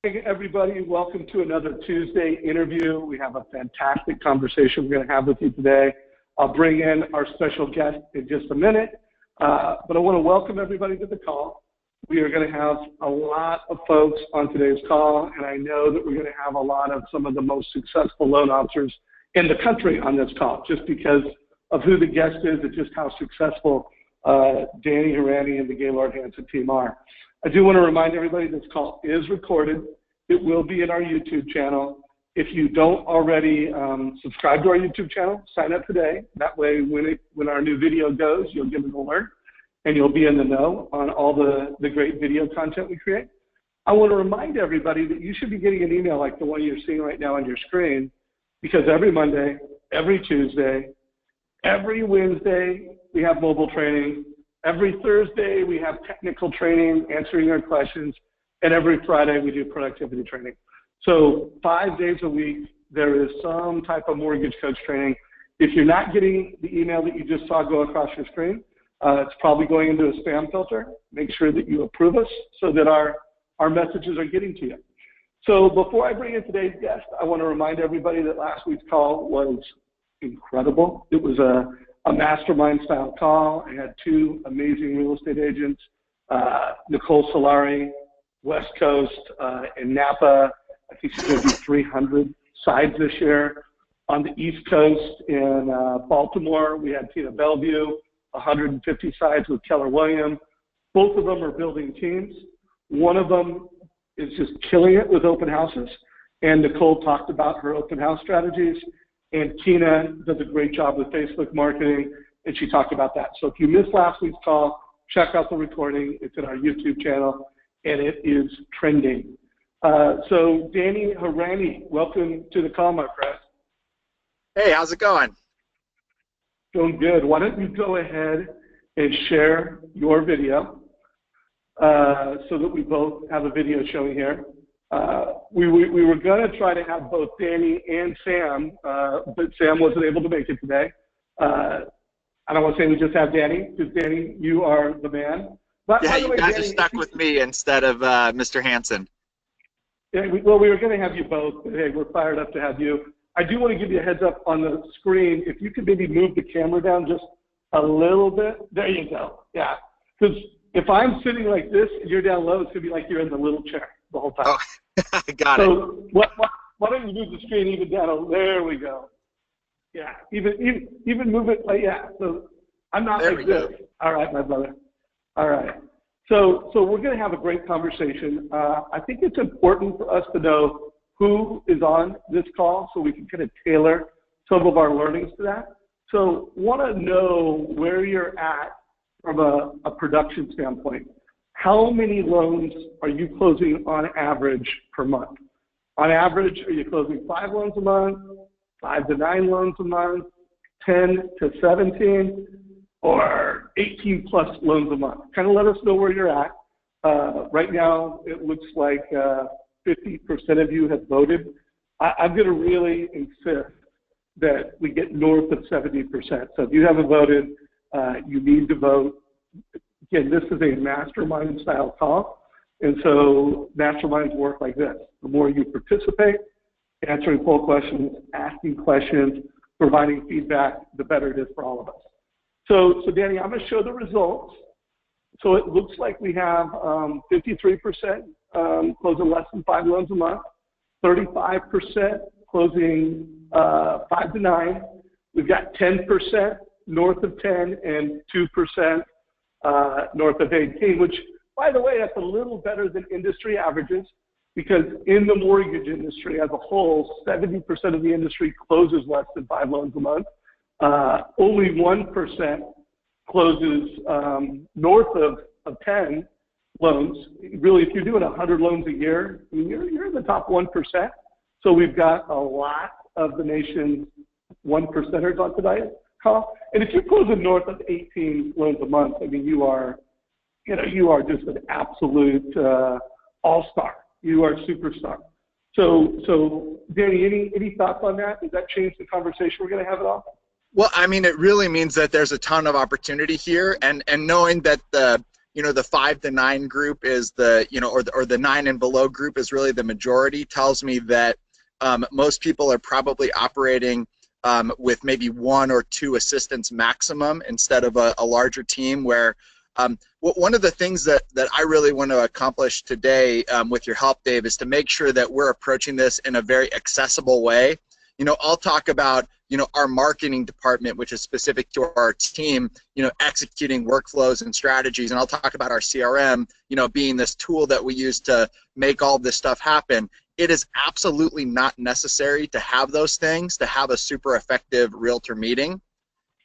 Hey everybody, welcome to another Tuesday interview. We have a fantastic conversation we're going to have with you today. I'll bring in our special guest in just a minute, but I want to welcome everybody to the call. We are going to have a lot of folks on today's call, and I know that we're going to have a lot of some of the most successful loan officers in the country on this call, just because of who the guest is and just how successful Danny Horanyi and the Gaylord Hanson team are. I do want to remind everybody this call is recorded. It will be in our YouTube channel. If you don't already subscribe to our YouTube channel, sign up today. That way, when our new video goes, you'll get an alert and you'll be in the know on all the great video content we create. I want to remind everybody that you should be getting an email like the one you're seeing right now on your screen, because every Monday, every Tuesday, every Wednesday, we have mobile training. Every Thursday, we have technical training, answering our questions, and every Friday, we do productivity training. So 5 days a week, there is some type of mortgage coach training. If you're not getting the email that you just saw go across your screen, it's probably going into a spam filter. Make sure that you approve us so that our messages are getting to you. So before I bring in today's guest, I want to remind everybody that last week's call was incredible. It was a mastermind style call. I had two amazing real estate agents, Nicole Solari, West Coast, in Napa. I think she's going to do 300 sides this year. On the East Coast in Baltimore, we had Tina Bellevue, 150 sides with Keller Williams. Both of them are building teams. One of them is just killing it with open houses, and Nicole talked about her open house strategies. And Tina does a great job with Facebook marketing, and she talked about that. So if you missed last week's call, check out the recording. It's in our YouTube channel, and it is trending. So Danny Horanyi, welcome to the call, my friend. Hey, how's it going? Doing good. Why don't you go ahead and share your video so that we both have a video showing here. We were going to try to have both Danny and Sam, but Sam wasn't able to make it today. I don't want to say we just have Danny, because Danny, you are the man. But, yeah, you guys are stuck with me instead of Mr. Hanson. Yeah, well, we were going to have you both, but hey, we're fired up to have you. I do want to give you a heads up on the screen. If you could maybe move the camera down just a little bit. There you go. Yeah. Because if I'm sitting like this and you're down low, it's going to be like you're in the little chair the whole time. Oh, got it. So why don't you move the screen even down? There we go. Yeah, even move it like, yeah. So I'm not there like this. Go. All right, my brother. All right. So we're going to have a great conversation. I think it's important for us to know who is on this call so we can kind of tailor some of our learnings to that. So want to know where you're at from a production standpoint. How many loans are you closing on average per month? On average, are you closing 5 loans a month, 5 to 9 loans a month, 10 to 17, or 18 plus loans a month? Kind of let us know where you're at. Right now, it looks like 50% of you have voted. I'm going to really insist that we get north of 70%. So if you haven't voted, you need to vote. Again, this is a mastermind style call, and so masterminds work like this. The more you participate, answering poll questions, asking questions, providing feedback, the better it is for all of us. So Danny, I'm going to show the results. So it looks like we have 53% closing less than 5 loans a month, 35% closing 5 to 9. We've got 10% north of 10 and 2% north of 18, which, by the way, that's a little better than industry averages, because in the mortgage industry as a whole, 70% of the industry closes less than 5 loans a month. Only 1% closes north of 10 loans. Really, if you're doing 100 loans a year, I mean, you're in the top 1%. So we've got a lot of the nation's 1%ers on tonight call. And if you're closing north of 18 loans a month, I mean, you are just an absolute all-star. You are a superstar. So Danny, any thoughts on that? Does that change the conversation we're going to have at all? Well, I mean, it really means that there's a ton of opportunity here, and knowing that the the 5 to 9 group is the, or the 9 and below group is really the majority, tells me that most people are probably operating with maybe 1 or 2 assistants maximum instead of a larger team. Where one of the things that I really want to accomplish today with your help, Dave, is to make sure that we're approaching this in a very accessible way. I'll talk about our marketing department, which is specific to our team, executing workflows and strategies, and I'll talk about our CRM, being this tool that we use to make all this stuff happen. It is absolutely not necessary to have those things to have a super effective realtor meeting.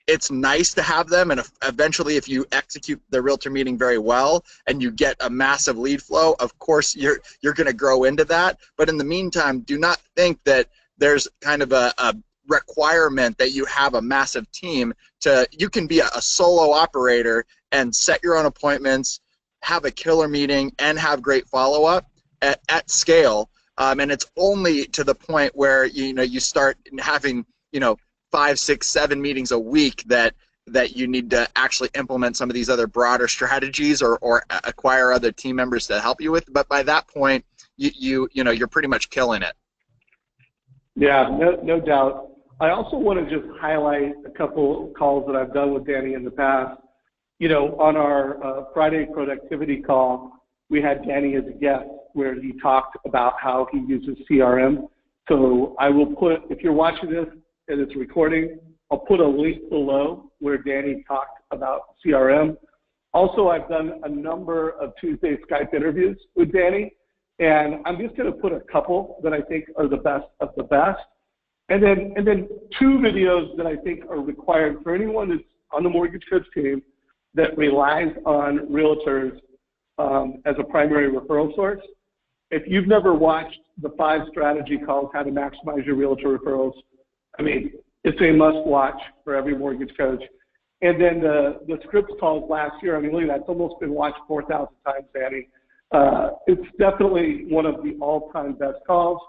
It's nice to have them, and eventually if you execute the realtor meeting very well and you get a massive lead flow, of course you're going to grow into that. But in the meantime, do not think that there's kind of a requirement that you have a massive team. You can be a solo operator and set your own appointments, have a killer meeting, and have great follow-up at scale. And it's only to the point where you start having 5, 6, 7 meetings a week that you need to actually implement some of these other broader strategies or acquire other team members to help you with. But by that point, you're pretty much killing it. Yeah, no doubt. I also want to just highlight a couple calls that I've done with Danny in the past. On our Friday productivity call, we had Danny as a guest where he talked about how he uses CRM. So I will put, if you're watching this and it's recording, I'll put a link below where Danny talked about CRM. Also, I've done a number of Tuesday Skype interviews with Danny, and I'm just going to put a couple that I think are the best of the best. And then 2 videos that I think are required for anyone that's on the Mortgage Coach team that relies on realtors as a primary referral source. If you've never watched the 5 strategy calls, how to maximize your realtor referrals, I mean, it's a must watch for every mortgage coach. And then the scripts calls last year, I mean, look at that, it's almost been watched 4,000 times, Danny. It's definitely one of the all-time best calls.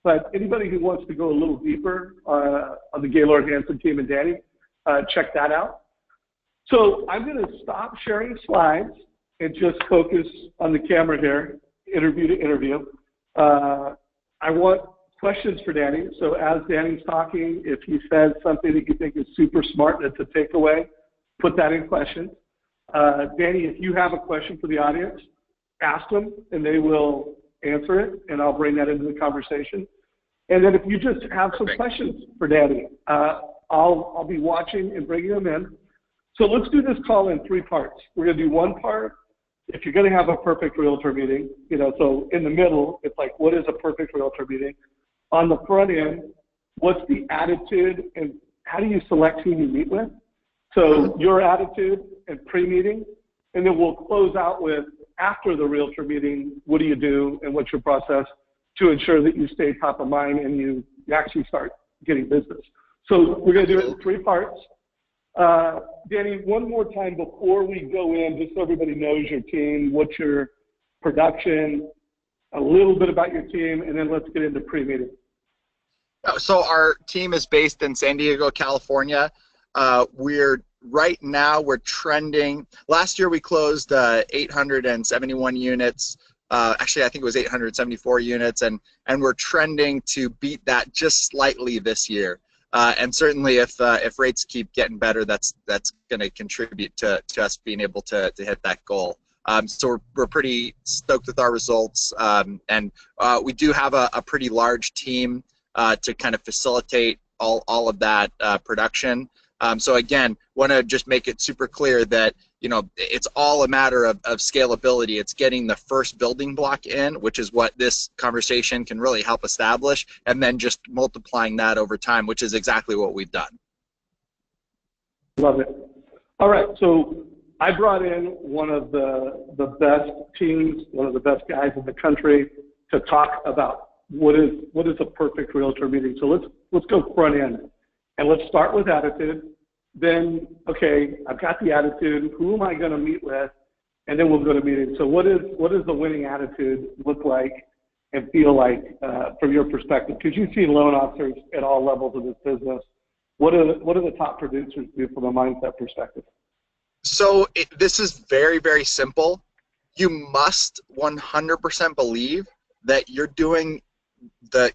But anybody who wants to go a little deeper on the Gaylord Hanson team and Danny, check that out. So I'm going to stop sharing slides and just focus on the camera here, interview to interview. I want questions for Danny. So as Danny's talking, if he says something that you think is super smart and it's a takeaway, put that in questions. Danny, if you have a question for the audience, ask them and they will answer it, and I'll bring that into the conversation. And then if you just have some questions for Danny, I'll be watching and bringing them in. So let's do this call in 3 parts. We're going to do 1 part. If you're going to have a perfect realtor meeting, so in the middle, it's like, what is a perfect realtor meeting? On the front end, what's the attitude and how do you select who you meet with? So your attitude and pre-meeting, and then we'll close out with, after the realtor meeting, what do you do and what's your process to ensure that you stay top of mind and you actually start getting business. So we're going to do it in 3 parts. Danny, one more time before we go in, just so everybody knows your team, what's your production, a little bit about your team, and then let's get into pre-meeting. So our team is based in San Diego, California. Right now we're trending. Last year we closed 871 units. Actually, I think it was 874 units, and we're trending to beat that just slightly this year. And certainly, if rates keep getting better, that's going to contribute to us being able to hit that goal. So we're pretty stoked with our results, and we do have a pretty large team to kind of facilitate all of that production. So again, want to just make it super clear that it's all a matter of scalability. It's getting the first building block in, which is what this conversation can really help establish, and then just multiplying that over time, which is exactly what we've done. Love it. All right, so I brought in one of the best teams, one of the best guys in the country to talk about what is a perfect realtor meeting. So let's go front end, and let's start with attitude. Then, okay, I've got the attitude. Who am I going to meet with? And then we'll go to meeting. So what does the winning attitude look like and feel like from your perspective? Because you see loan officers at all levels of this business. What do the top producers do from a mindset perspective? So this is very, very simple. You must 100% believe that you're doing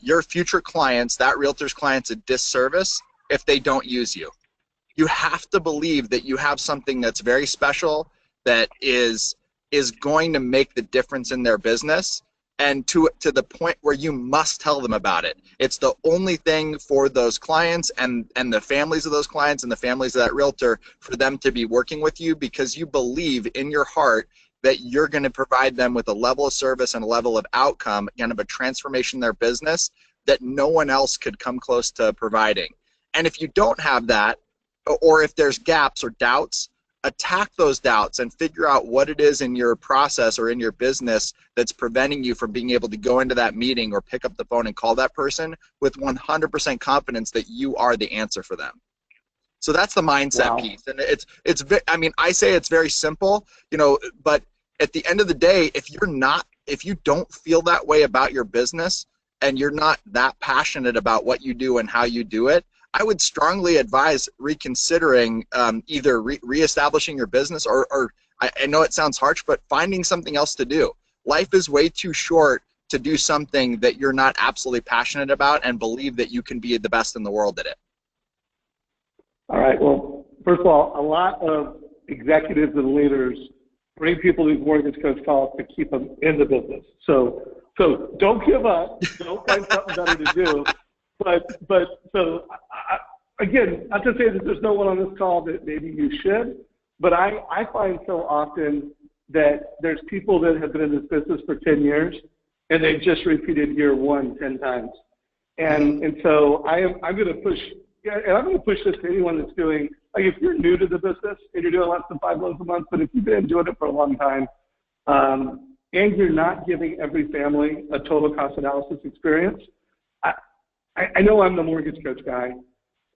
your future clients, that realtor's clients, a disservice if they don't use you. You have to believe that you have something that's very special, that is going to make the difference in their business, and to the point where you must tell them about it. It's the only thing for those clients and the families of those clients and the families of that realtor for them to be working with you, because you believe in your heart that you're going to provide them with a level of service and a level of outcome, kind of a transformation in their business that no one else could come close to providing. And if you don't have that, or if there's gaps or doubts, attack those doubts and figure out what it is in your process or in your business that's preventing you from being able to go into that meeting or pick up the phone and call that person with 100% confidence that you are the answer for them. So that's the mindset piece. And I mean, I say it's very simple, you know, but at the end of the day, if you don't feel that way about your business and you're not that passionate about what you do and how you do it, I would strongly advise reconsidering either reestablishing your business or I know it sounds harsh, but finding something else to do. Life is way too short to do something that you're not absolutely passionate about and believe that you can be the best in the world at it. All right. Well, first of all, a lot of executives and leaders bring people these mortgage coach calls to keep them in the business. So don't give up. Don't find something better to do. Again, not to say that there's no one on this call that maybe you should, but I find so often that there's people that have been in this business for 10 years and they've just repeated year one 10 times. And so I'm going to push, and I'm going to push this to anyone that's doing, like if you're new to the business and you're doing less than 5 loans a month, but if you've been doing it for a long time, and you're not giving every family a total cost analysis experience, I know I'm the mortgage coach guy,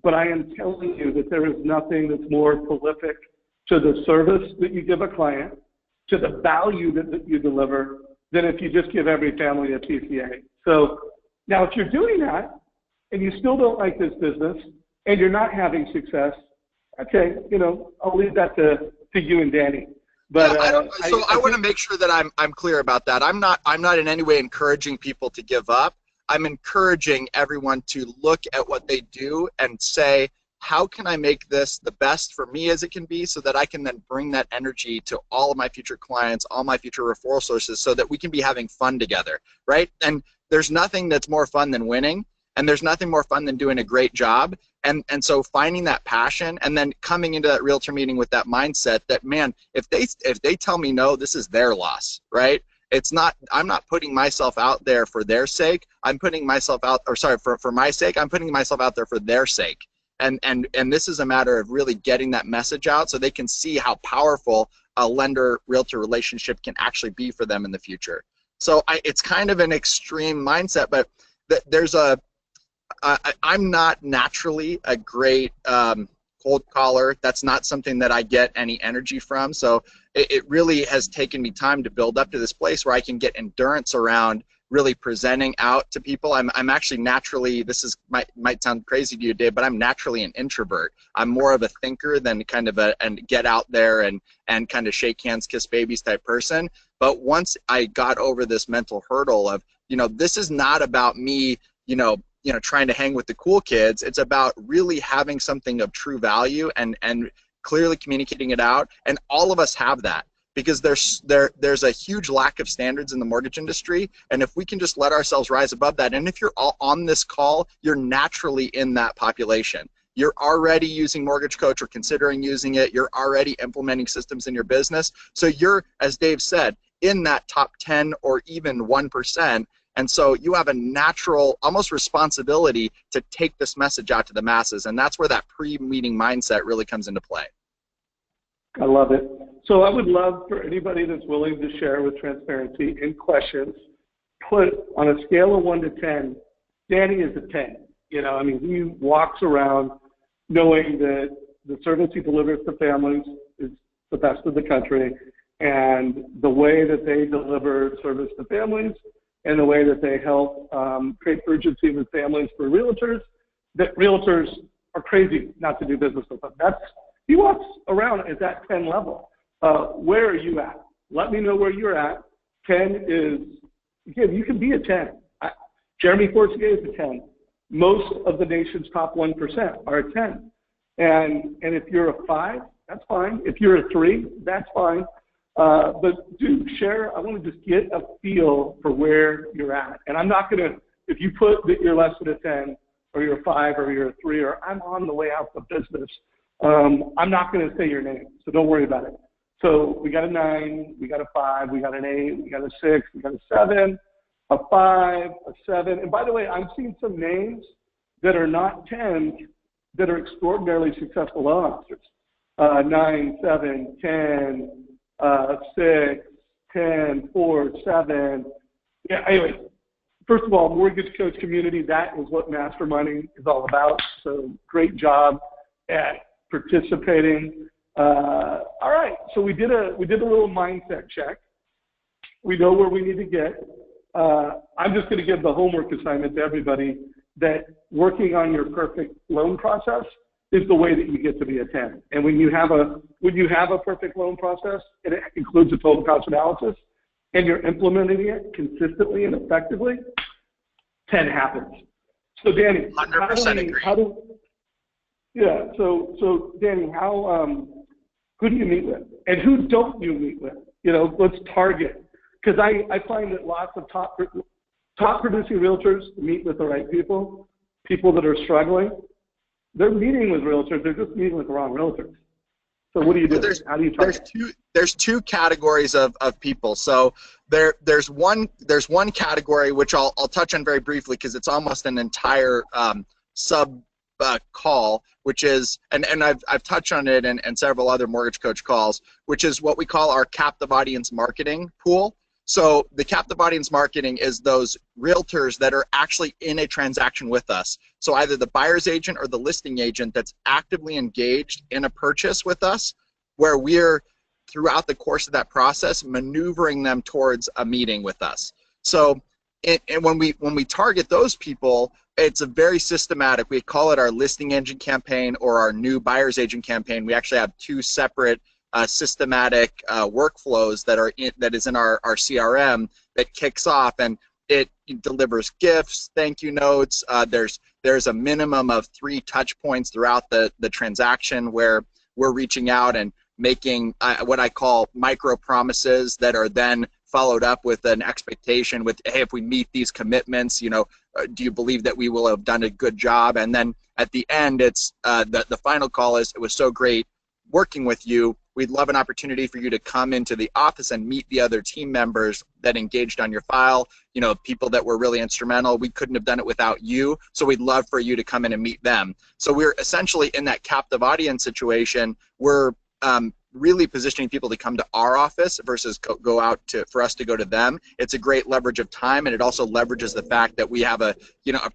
but I am telling you that there is nothing that's more prolific to the service that you give a client, to the value that you deliver, than if you just give every family a PCA. So now if you're doing that and you still don't like this business and you're not having success, okay, you know, I'll leave that to you and Danny. But yeah, I want to make sure that I'm clear about that. I'm not in any way encouraging people to give up. I'm encouraging everyone to look at what they do and say, how can I make this the best for me as it can be, so that I can then bring that energy to all of my future clients, all my future referral sources, so that we can be having fun together, right? And there's nothing that's more fun than winning, and there's nothing more fun than doing a great job. And so finding that passion and then coming into that realtor meeting with that mindset that, man, if they tell me no, this is their loss, right? It's not, I'm not putting myself out there for their sake. I'm putting myself out, or sorry, for my sake, I'm putting myself out there for their sake. And this is a matter of really getting that message out so they can see how powerful a lender-realtor relationship can actually be for them in the future. So it's kind of an extreme mindset, but there's I'm not naturally a great cold caller. That's not something that I get any energy from. So it really has taken me time to build up to this place where I can get endurance around really presenting out to people. I'm actually naturally, might sound crazy to you, Dave, but I'm naturally an introvert. I'm more of a thinker than kind of and get out there and kind of shake hands, kiss babies type person. But once I got over this mental hurdle of, you know, this is not about me, you know, trying to hang with the cool kids. It's about really having something of true value and clearly communicating it out. And all of us have that, because there's a huge lack of standards in the mortgage industry. And if we can just let ourselves rise above that, and if you're all on this call, you're naturally in that population. You're already using Mortgage Coach or considering using it. You're already implementing systems in your business. So you're, as Dave said, in that top 10 or even 1%. And so you have a natural, almost responsibility to take this message out to the masses. And that's where that pre-meeting mindset really comes into play. I love it. So I would love for anybody that's willing to share with transparency in questions, put on a scale of 1 to 10, Danny is a 10. You know, I mean, he walks around knowing that the service he delivers to families is the best in the country, and the way that they deliver service to families and the way that they help create urgency with families for realtors, that realtors are crazy not to do business with them. That's, He walks around at that 10 level. Where are you at? Let me know where you're at. 10 is, again, you can be a 10. Jeremy Fortier is a 10. Most of the nation's top 1% are a 10. And if you're a 5, that's fine. If you're a 3, that's fine. But dude, share, I want to just get a feel for where you're at. And I'm not going to, if you put that you're less than a 10, or you're a 5, or you're a 3, or I'm on the way out of business, I'm not going to say your name, so don't worry about it. So we got a 9, we got a 5, we got an 8, we got a 6, we got a 7, a 5, a 7. And by the way, I'm seeing some names that are not 10s that are extraordinarily successful loan officers. 9, 7, 10, 6, 10, 4, 7. Yeah, anyway, first of all, mortgage coach community, that is what masterminding is all about. So great job at participating. All right, so we did a little mindset check. We know where we need to get. I'm just going to give the homework assignment to everybody that working on your perfect loan process is the way that you get to be a 10. And when you have a perfect loan process, and it includes a total cost analysis, and you're implementing it consistently and effectively, 10 happens. So Danny, 100% agree. So Danny, who do you meet with, and who don't you meet with? You know, let's target, because I find that lots of top producing realtors meet with the right people that are struggling. They're meeting with realtors, they're just meeting with the wrong realtors. So what do you do? How do you target? There's two categories of people. So there's one category which I'll touch on very briefly because it's almost an entire sub call, which is, and I've touched on it in several other mortgage coach calls, which is what we call our captive audience marketing pool. So the captive audience marketing is those realtors that are actually in a transaction with us. So either the buyer's agent or the listing agent that's actively engaged in a purchase with us, where we're throughout the course of that process maneuvering them towards a meeting with us. So and when we target those people, it's a very systematic, we call it our listing agent campaign or our new buyer's agent campaign. We actually have two separate systematic workflows that is in our CRM that kicks off, and it delivers gifts, thank you notes. There's a minimum of 3 touch points throughout the transaction where we're reaching out and making what I call micro promises that are then followed up with an expectation with, hey, if we meet these commitments, you know, do you believe that we will have done a good job? And then at the end, it's the final call is, it was so great working with you. We'd love an opportunity for you to come into the office and meet the other team members that engaged on your file, you know, people that were really instrumental. We couldn't have done it without you, so we'd love for you to come in and meet them. So we're essentially in that captive audience situation. We're really positioning people to come to our office versus go out for us to go to them. It's a great leverage of time, and it also leverages the fact that we have a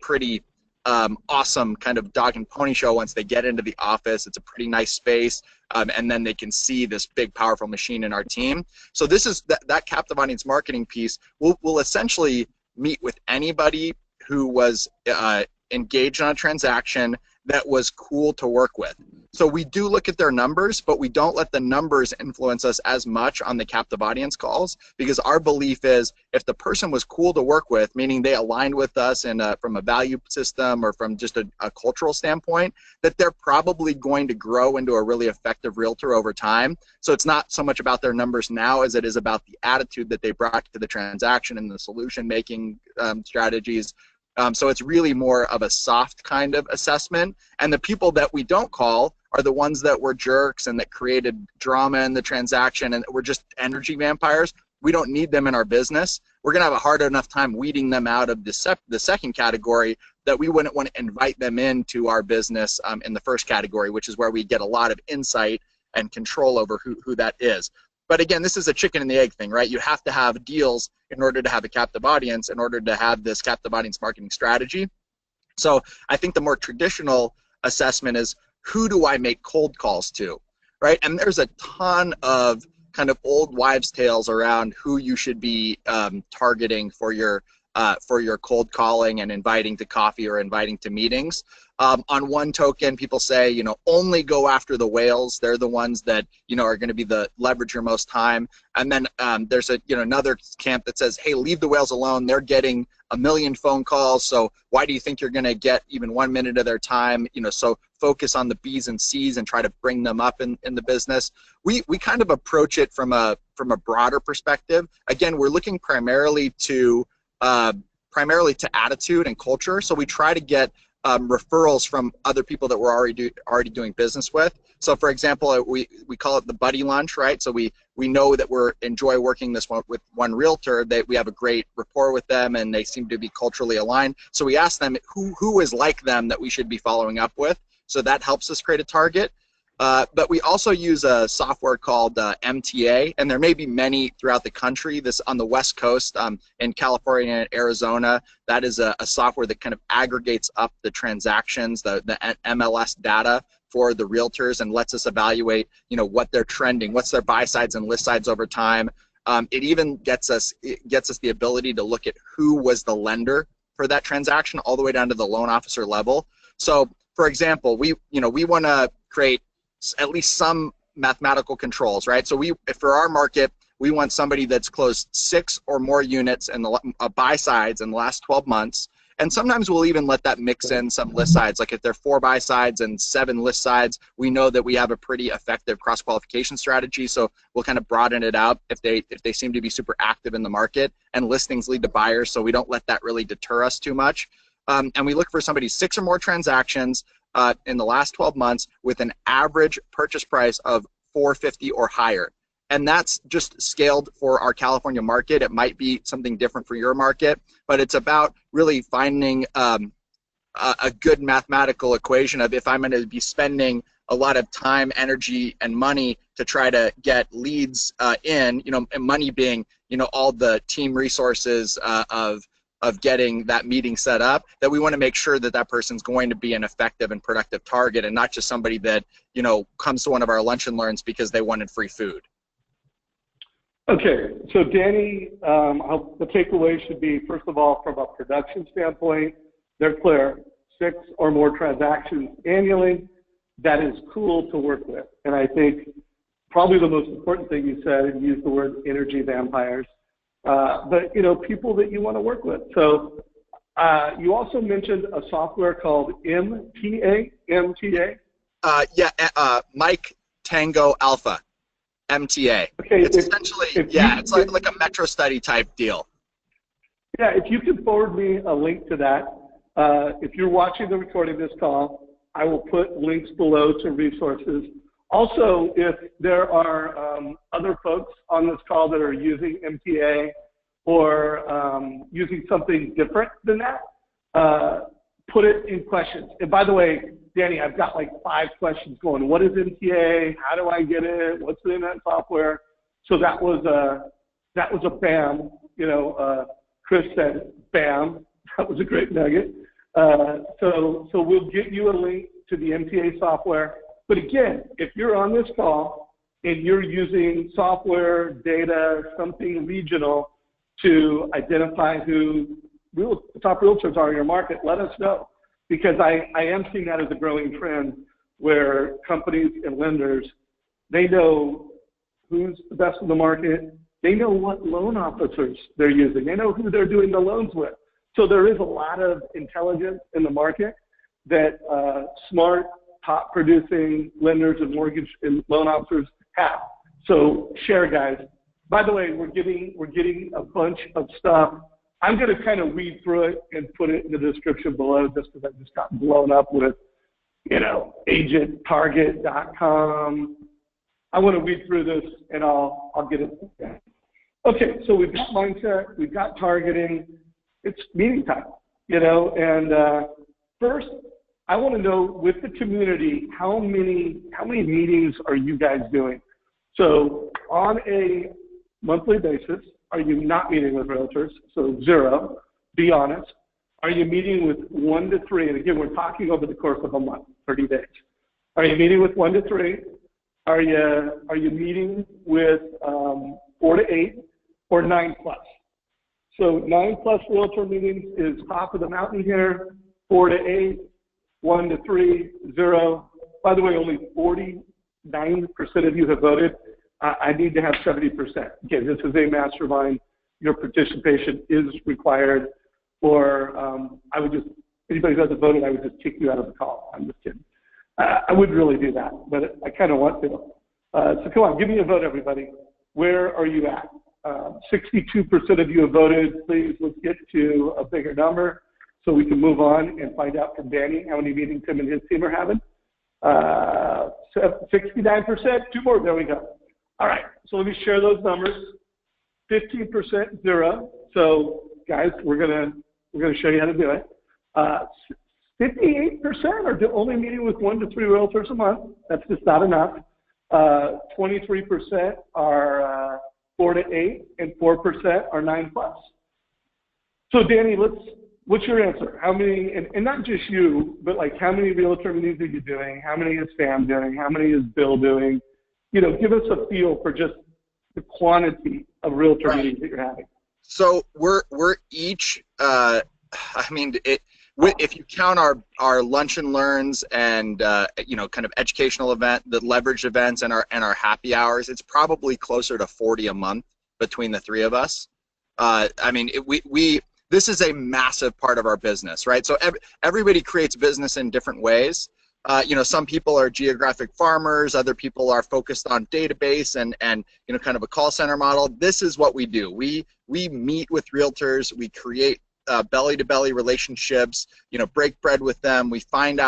pretty awesome kind of dog and pony show once they get into the office. It's a pretty nice space, and then they can see this big, powerful machine in our team. So this is that captive audience marketing piece. We'll essentially meet with anybody who was engaged on a transaction that was cool to work with. So we do look at their numbers, but we don't let the numbers influence us as much on the captive audience calls, because our belief is if the person was cool to work with, meaning they aligned with us from a value system or from just a cultural standpoint, that they're probably going to grow into a really effective realtor over time. So it's not so much about their numbers now as it is about the attitude that they brought to the transaction and the solution making strategies. So it's really more of a soft kind of assessment. And the people that we don't call are the ones that were jerks and that created drama in the transaction and were just energy vampires. We don't need them in our business. We're going to have a hard enough time weeding them out of the second category that we wouldn't want to invite them into our business in the first category, which is where we get a lot of insight and control over who that is. But again, this is a chicken and the egg thing, right? You have to have deals in order to have a captive audience, in order to have this captive audience marketing strategy. So I think the more traditional assessment is, who do I make cold calls to, right? And there's a ton of kind of old wives' tales around who you should be targeting for your for your cold calling and inviting to coffee or inviting to meetings. On one token, people say, you know, only go after the whales. They're the ones that, you know, are going to be the leverage your most time. And then there's a, you know, another camp that says, hey, leave the whales alone. They're getting a million phone calls. So why do you think you're going to get even 1 minute of their time? You know, so focus on the B's and C's and try to bring them up in the business. We kind of approach it from a broader perspective. Again, we're looking primarily to attitude and culture. So we try to get referrals from other people that we're already doing business with. So for example, we call it the buddy lunch, right? So we know that we enjoy working with one realtor, that we have a great rapport with them and they seem to be culturally aligned. So we ask them who is like them that we should be following up with. So that helps us create a target. But we also use a software called MTA, and there may be many throughout the country. This on the West Coast, in California and Arizona, that is a software that kind of aggregates up the transactions, the MLS data for the realtors, and lets us evaluate, you know, what they're trending, what's their buy sides and list sides over time. It even gets us the ability to look at who was the lender for that transaction, all the way down to the loan officer level. So, for example, we want to create at least some mathematical controls, right? So for our market, we want somebody that's closed 6 or more units in the buy sides in the last 12 months. And sometimes we'll even let that mix in some list sides. Like if they're 4 buy sides and 7 list sides, we know that we have a pretty effective cross-qualification strategy. So we'll kind of broaden it out if they seem to be super active in the market, and listings lead to buyers. So we don't let that really deter us too much. And we look for somebody 6 or more transactions in the last 12 months with an average purchase price of $450 or higher. And that's just scaled for our California market. It might be something different for your market, but it's about really finding a good mathematical equation of, if I'm going to be spending a lot of time, energy, and money to try to get leads in, you know, and money being, you know, all the team resources of getting that meeting set up, that we want to make sure that that person's going to be an effective and productive target, and not just somebody that, you know, comes to one of our lunch and learns because they wanted free food. Okay, so Danny, the takeaway should be, first of all, from a production standpoint, they're clear, 6 or more transactions annually. That is cool to work with. And I think probably the most important thing you said, and used the word energy vampires, but, you know, people that you want to work with. So you also mentioned a software called MTA. Mike Tango Alpha, MTA. Okay, it's essentially, it's like a metro study type deal. Yeah, if you can forward me a link to that. If you're watching the recording of this call, I will put links below to resources. Also, if there are other folks on this call that are using MTA or using something different than that, put it in questions. And by the way, Danny, I've got like 5 questions going. What is MTA? How do I get it? What's the internet software? So that was a bam. You know, Chris said bam. That was a great nugget. So we'll get you a link to the MTA software. But again, if you're on this call and you're using software, data, something regional to identify who the top realtors are in your market, let us know. Because I am seeing that as a growing trend where companies and lenders, they know who's the best in the market. They know what loan officers they're using. They know who they're doing the loans with. So there is a lot of intelligence in the market that smart, top producing lenders and mortgage and loan officers have. So share, guys. By the way, we're getting a bunch of stuff. I'm going to kind of weed through it and put it in the description below, just because I just got blown up with, you know, agenttarget.com. I want to weed through this and I'll get it. Okay, so we've got mindset, we've got targeting. It's meeting time, you know, and first, I want to know with the community, how many meetings are you guys doing? So on a monthly basis, are you not meeting with realtors? So 0, be honest. Are you meeting with 1 to 3? And again, we're talking over the course of a month, 30 days. Are you meeting with 1 to 3? Are you meeting with 4 to 8 or 9 plus? So 9+ realtor meetings is top of the mountain here. 4 to 8, 1 to 3, 0. By the way, only 49% of you have voted. I need to have 70%. Okay, this is a mastermind. Your participation is required, or I would just, anybody who hasn't voted, I would just kick you out of the call. I'm just kidding. I wouldn't really do that, but I kind of want to. So come on, give me a vote, everybody. Where are you at? 62% of you have voted. Please, let's get to a bigger number so we can move on and find out from Danny how many meetings him and his team are having. 69%, 2 more, there we go. All right, so let me share those numbers. 15%, 0. So guys, we're gonna show you how to do it. 58% are only meeting with 1 to 3 realtors a month. That's just not enough. 23% are 4 to 8, and 4% are 9+. So Danny, what's your answer? How many, and not just you, but like how many realtor meetings are you doing? How many is Sam doing? How many is Bill doing? You know, give us a feel for just the quantity of realtor meetings that you're having. So we're each, I mean, if you count our lunch and learns and you know, kind of educational event, the leverage events, and our happy hours, it's probably closer to 40 a month between the 3 of us. I mean, this is a massive part of our business, right? So everybody creates business in different ways. You know, some people are geographic farmers, other people are focused on database and you know, kind of a call center model. This is what we do. We meet with realtors, we create belly-to-belly relationships, you know, break bread with them. We find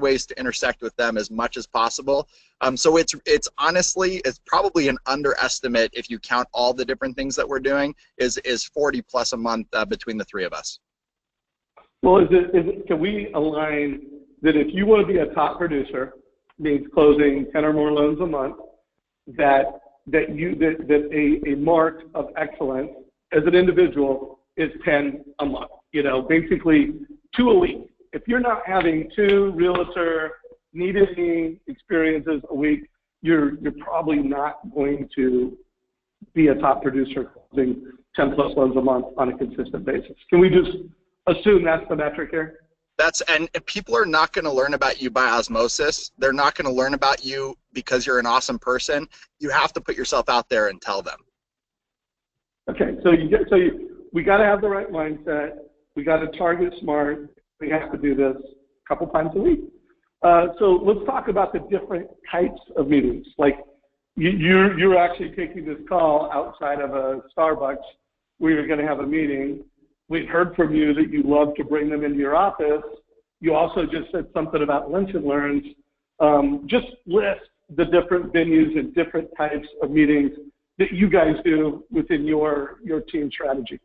ways to intersect with them as much as possible. So it's honestly, it's probably an underestimate if you count all the different things that we're doing, is 40+ a month between the 3 of us. Well, can we align that if you want to be a top producer, means closing 10 or more loans a month, that a mark of excellence as an individual is 10 a month. You know, basically 2 a week. If you're not having 2 realtor needed experiences a week, you're probably not going to be a top producer closing 10+ loans a month on a consistent basis. Can we just assume that's the metric here? And people are not going to learn about you by osmosis. They're not going to learn about you because you're an awesome person. You have to put yourself out there and tell them. Okay, so we got to have the right mindset. We got to target smart. We have to do this a couple times a week. So let's talk about the different types of meetings. Like you're actually taking this call outside of a Starbucks where you're going to have a meeting. We've heard from you that you love to bring them into your office. You also just said something about lunch and learns. Just list the different venues and different types of meetings that you guys do within your team strategy.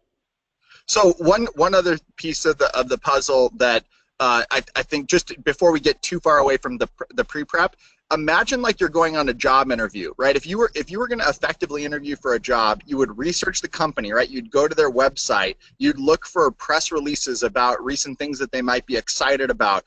So one other piece of the puzzle that I think, just before we get too far away from the pre-prep, imagine like you're going on a job interview, right? If you were going to effectively interview for a job, you would research the company, right? You'd go to their website, you'd look for press releases about recent things that they might be excited about.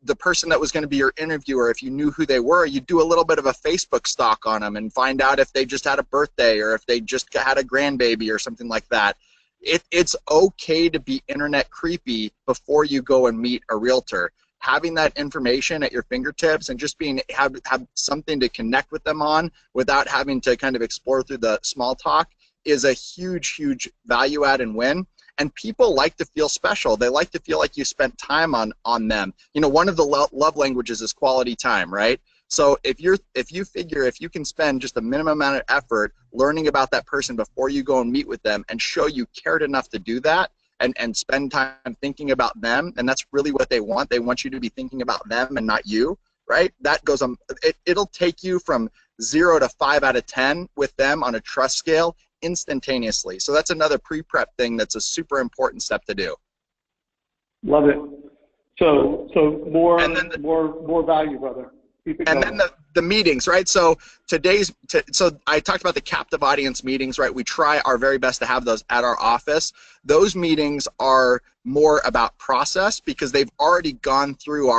The person that was going to be your interviewer, if you knew who they were, you'd do a little bit of a Facebook stalk on them and find out if they just had a birthday or if they just had a grandbaby or something like that. It's okay to be internet creepy before you go and meet a realtor. Having that information at your fingertips and just have something to connect with them on without having to kind of explore through the small talk is a huge value add and win. And people like to feel special. They like to feel like you spent time on them. You know, one of the love languages is quality time, right? So if you can spend just a minimum amount of effort learning about that person before you go and meet with them and show you cared enough to do that and spend time thinking about them, and that's really what they want. They want you to be thinking about them and not you, right? That goes on. It'll take you from 0 to 5 out of 10 with them on a trust scale instantaneously. So that's another pre-prep thing that's a super important step to do. Love it. So more value, brother. And then the meetings, right? So so I talked about the captive audience meetings, right? We try our very best to have those at our office. Those meetings are more about process because they've already gone through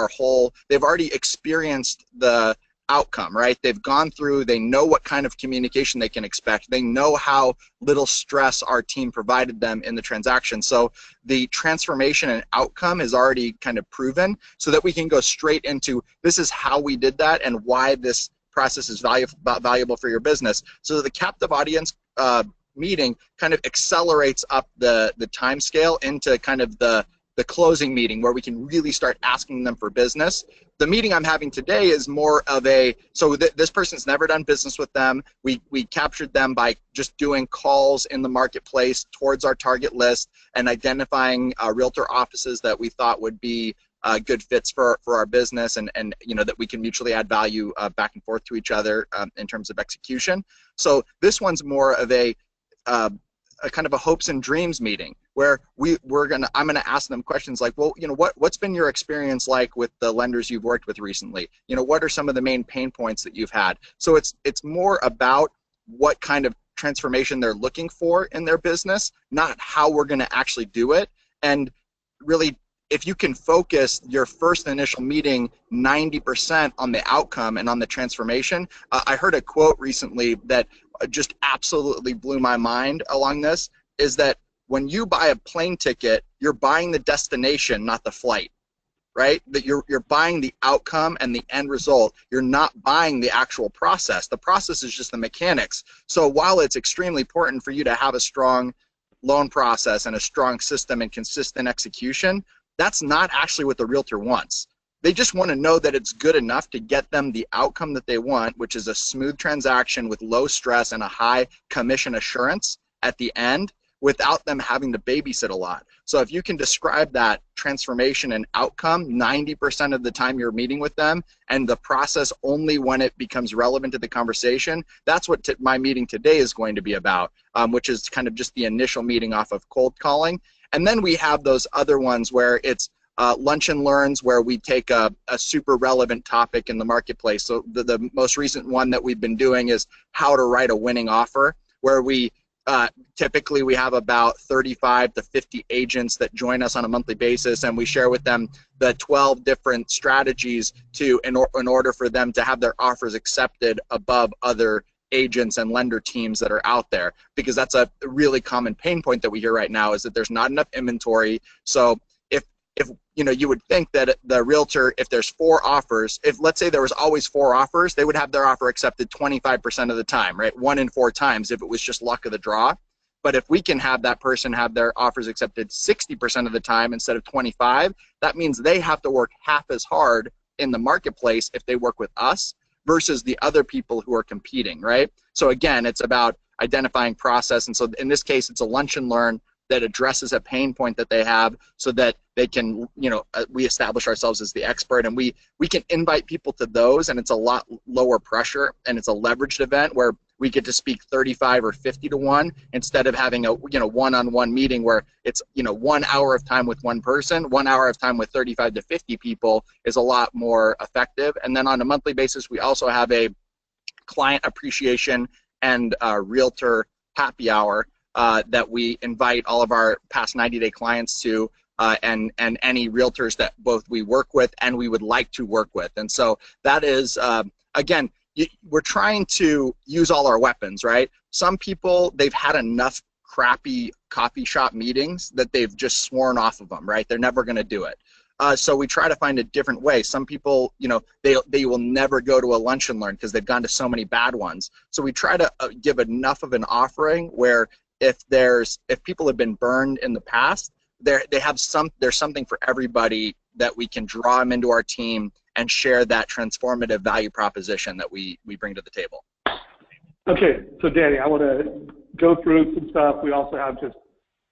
they've already experienced the outcome, right? They've gone through, they know what kind of communication they can expect. They know how little stress our team provided them in the transaction. So the transformation and outcome is already kind of proven, so that we can go straight into, this is how we did that and why this process is valuable for your business. So the captive audience meeting kind of accelerates up the time scale into kind of the closing meeting, where we can really start asking them for business. The meeting I'm having today is more of a, so this person's never done business with them. We captured them by just doing calls in the marketplace towards our target list and identifying realtor offices that we thought would be good fits for our business, and you know, that we can mutually add value back and forth to each other in terms of execution. So this one's more of a kind of a hopes and dreams meeting, where I'm gonna ask them questions like, well, you know, what's been your experience like with the lenders you've worked with recently? You know, what are some of the main pain points that you've had? So it's more about what kind of transformation they're looking for in their business, not how we're gonna actually do it. And really, if you can focus your first initial meeting 90% on the outcome and on the transformation. I heard a quote recently that just absolutely blew my mind along this, is that when you buy a plane ticket, you're buying the destination, not the flight, right? That you're buying the outcome and the end result. You're not buying the actual process. The process is just the mechanics. So while it's extremely important for you to have a strong loan process and a strong system and consistent execution, that's not actually what the realtor wants. They just want to know that it's good enough to get them the outcome that they want, which is a smooth transaction with low stress and a high commission assurance at the end, without them having to babysit a lot. So if you can describe that transformation and outcome 90% of the time you're meeting with them, and the process only when it becomes relevant to the conversation, that's what my meeting today is going to be about, which is kind of just the initial meeting off of cold calling. And then we have those other ones where it's lunch and learns, where we take a super relevant topic in the marketplace. So the most recent one that we've been doing is how to write a winning offer, where we typically we have about 35 to 50 agents that join us on a monthly basis, and we share with them the 12 different strategies in order for them to have their offers accepted above other agents and lender teams that are out there, because that's a really common pain point that we hear right now, is that there's not enough inventory. So if you know, you would think that the realtor, if there's 4 offers, if let's say there was always 4 offers, they would have their offer accepted 25% of the time, right? 1 in 4 times if it was just luck of the draw. But if we can have that person have their offers accepted 60% of the time instead of 25, that means they have to work half as hard in the marketplace if they work with us versus the other people who are competing, right? So again, it's about identifying process. And so in this case, it's a lunch and learn that addresses a pain point that they have, so that they can, you know, we establish ourselves as the expert, and we can invite people to those, and it's a lot lower pressure, and it's a leveraged event where we get to speak 35 or 50 to 1 instead of having a, you know, one-on-one meeting where it's, you know, 1 hour of time with one person. 1 hour of time with 35 to 50 people is a lot more effective. And then on a monthly basis, we also have a client appreciation and realtor happy hour that we invite all of our past 90-day clients to, and any realtors that both we work with and we would like to work with. And so that is, again, we're trying to use all our weapons, right? Some people, they've had enough crappy coffee shop meetings that they've just sworn off of them, right? They're never going to do it. So we try to find a different way. Some people, you know, they will never go to a lunch and learn because they've gone to so many bad ones. So we try to give enough of an offering where if people have been burned in the past, there's something for everybody that we can draw them into our team and share that transformative value proposition that we bring to the table. Okay, so Danny, I want to go through some stuff. We also have just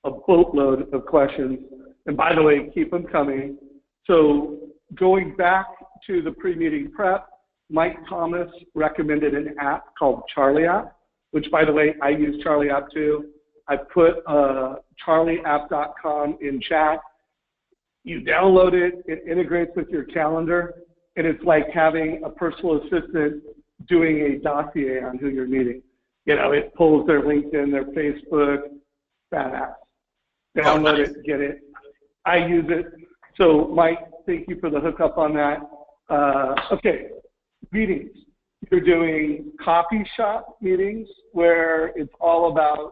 a boatload of questions. And by the way, keep them coming. So going back to the pre-meeting prep, Mike Thomas recommended an app called Charlie App, which, by the way, I use Charlie App too. I put charlieapp.com in chat. You download it, it integrates with your calendar, and it's like having a personal assistant doing a dossier on who you're meeting. You know, it pulls their LinkedIn, their Facebook, badass. Download it, get it. I use it. So, Mike, thank you for the hookup on that. Okay, meetings. You're doing coffee shop meetings where it's all about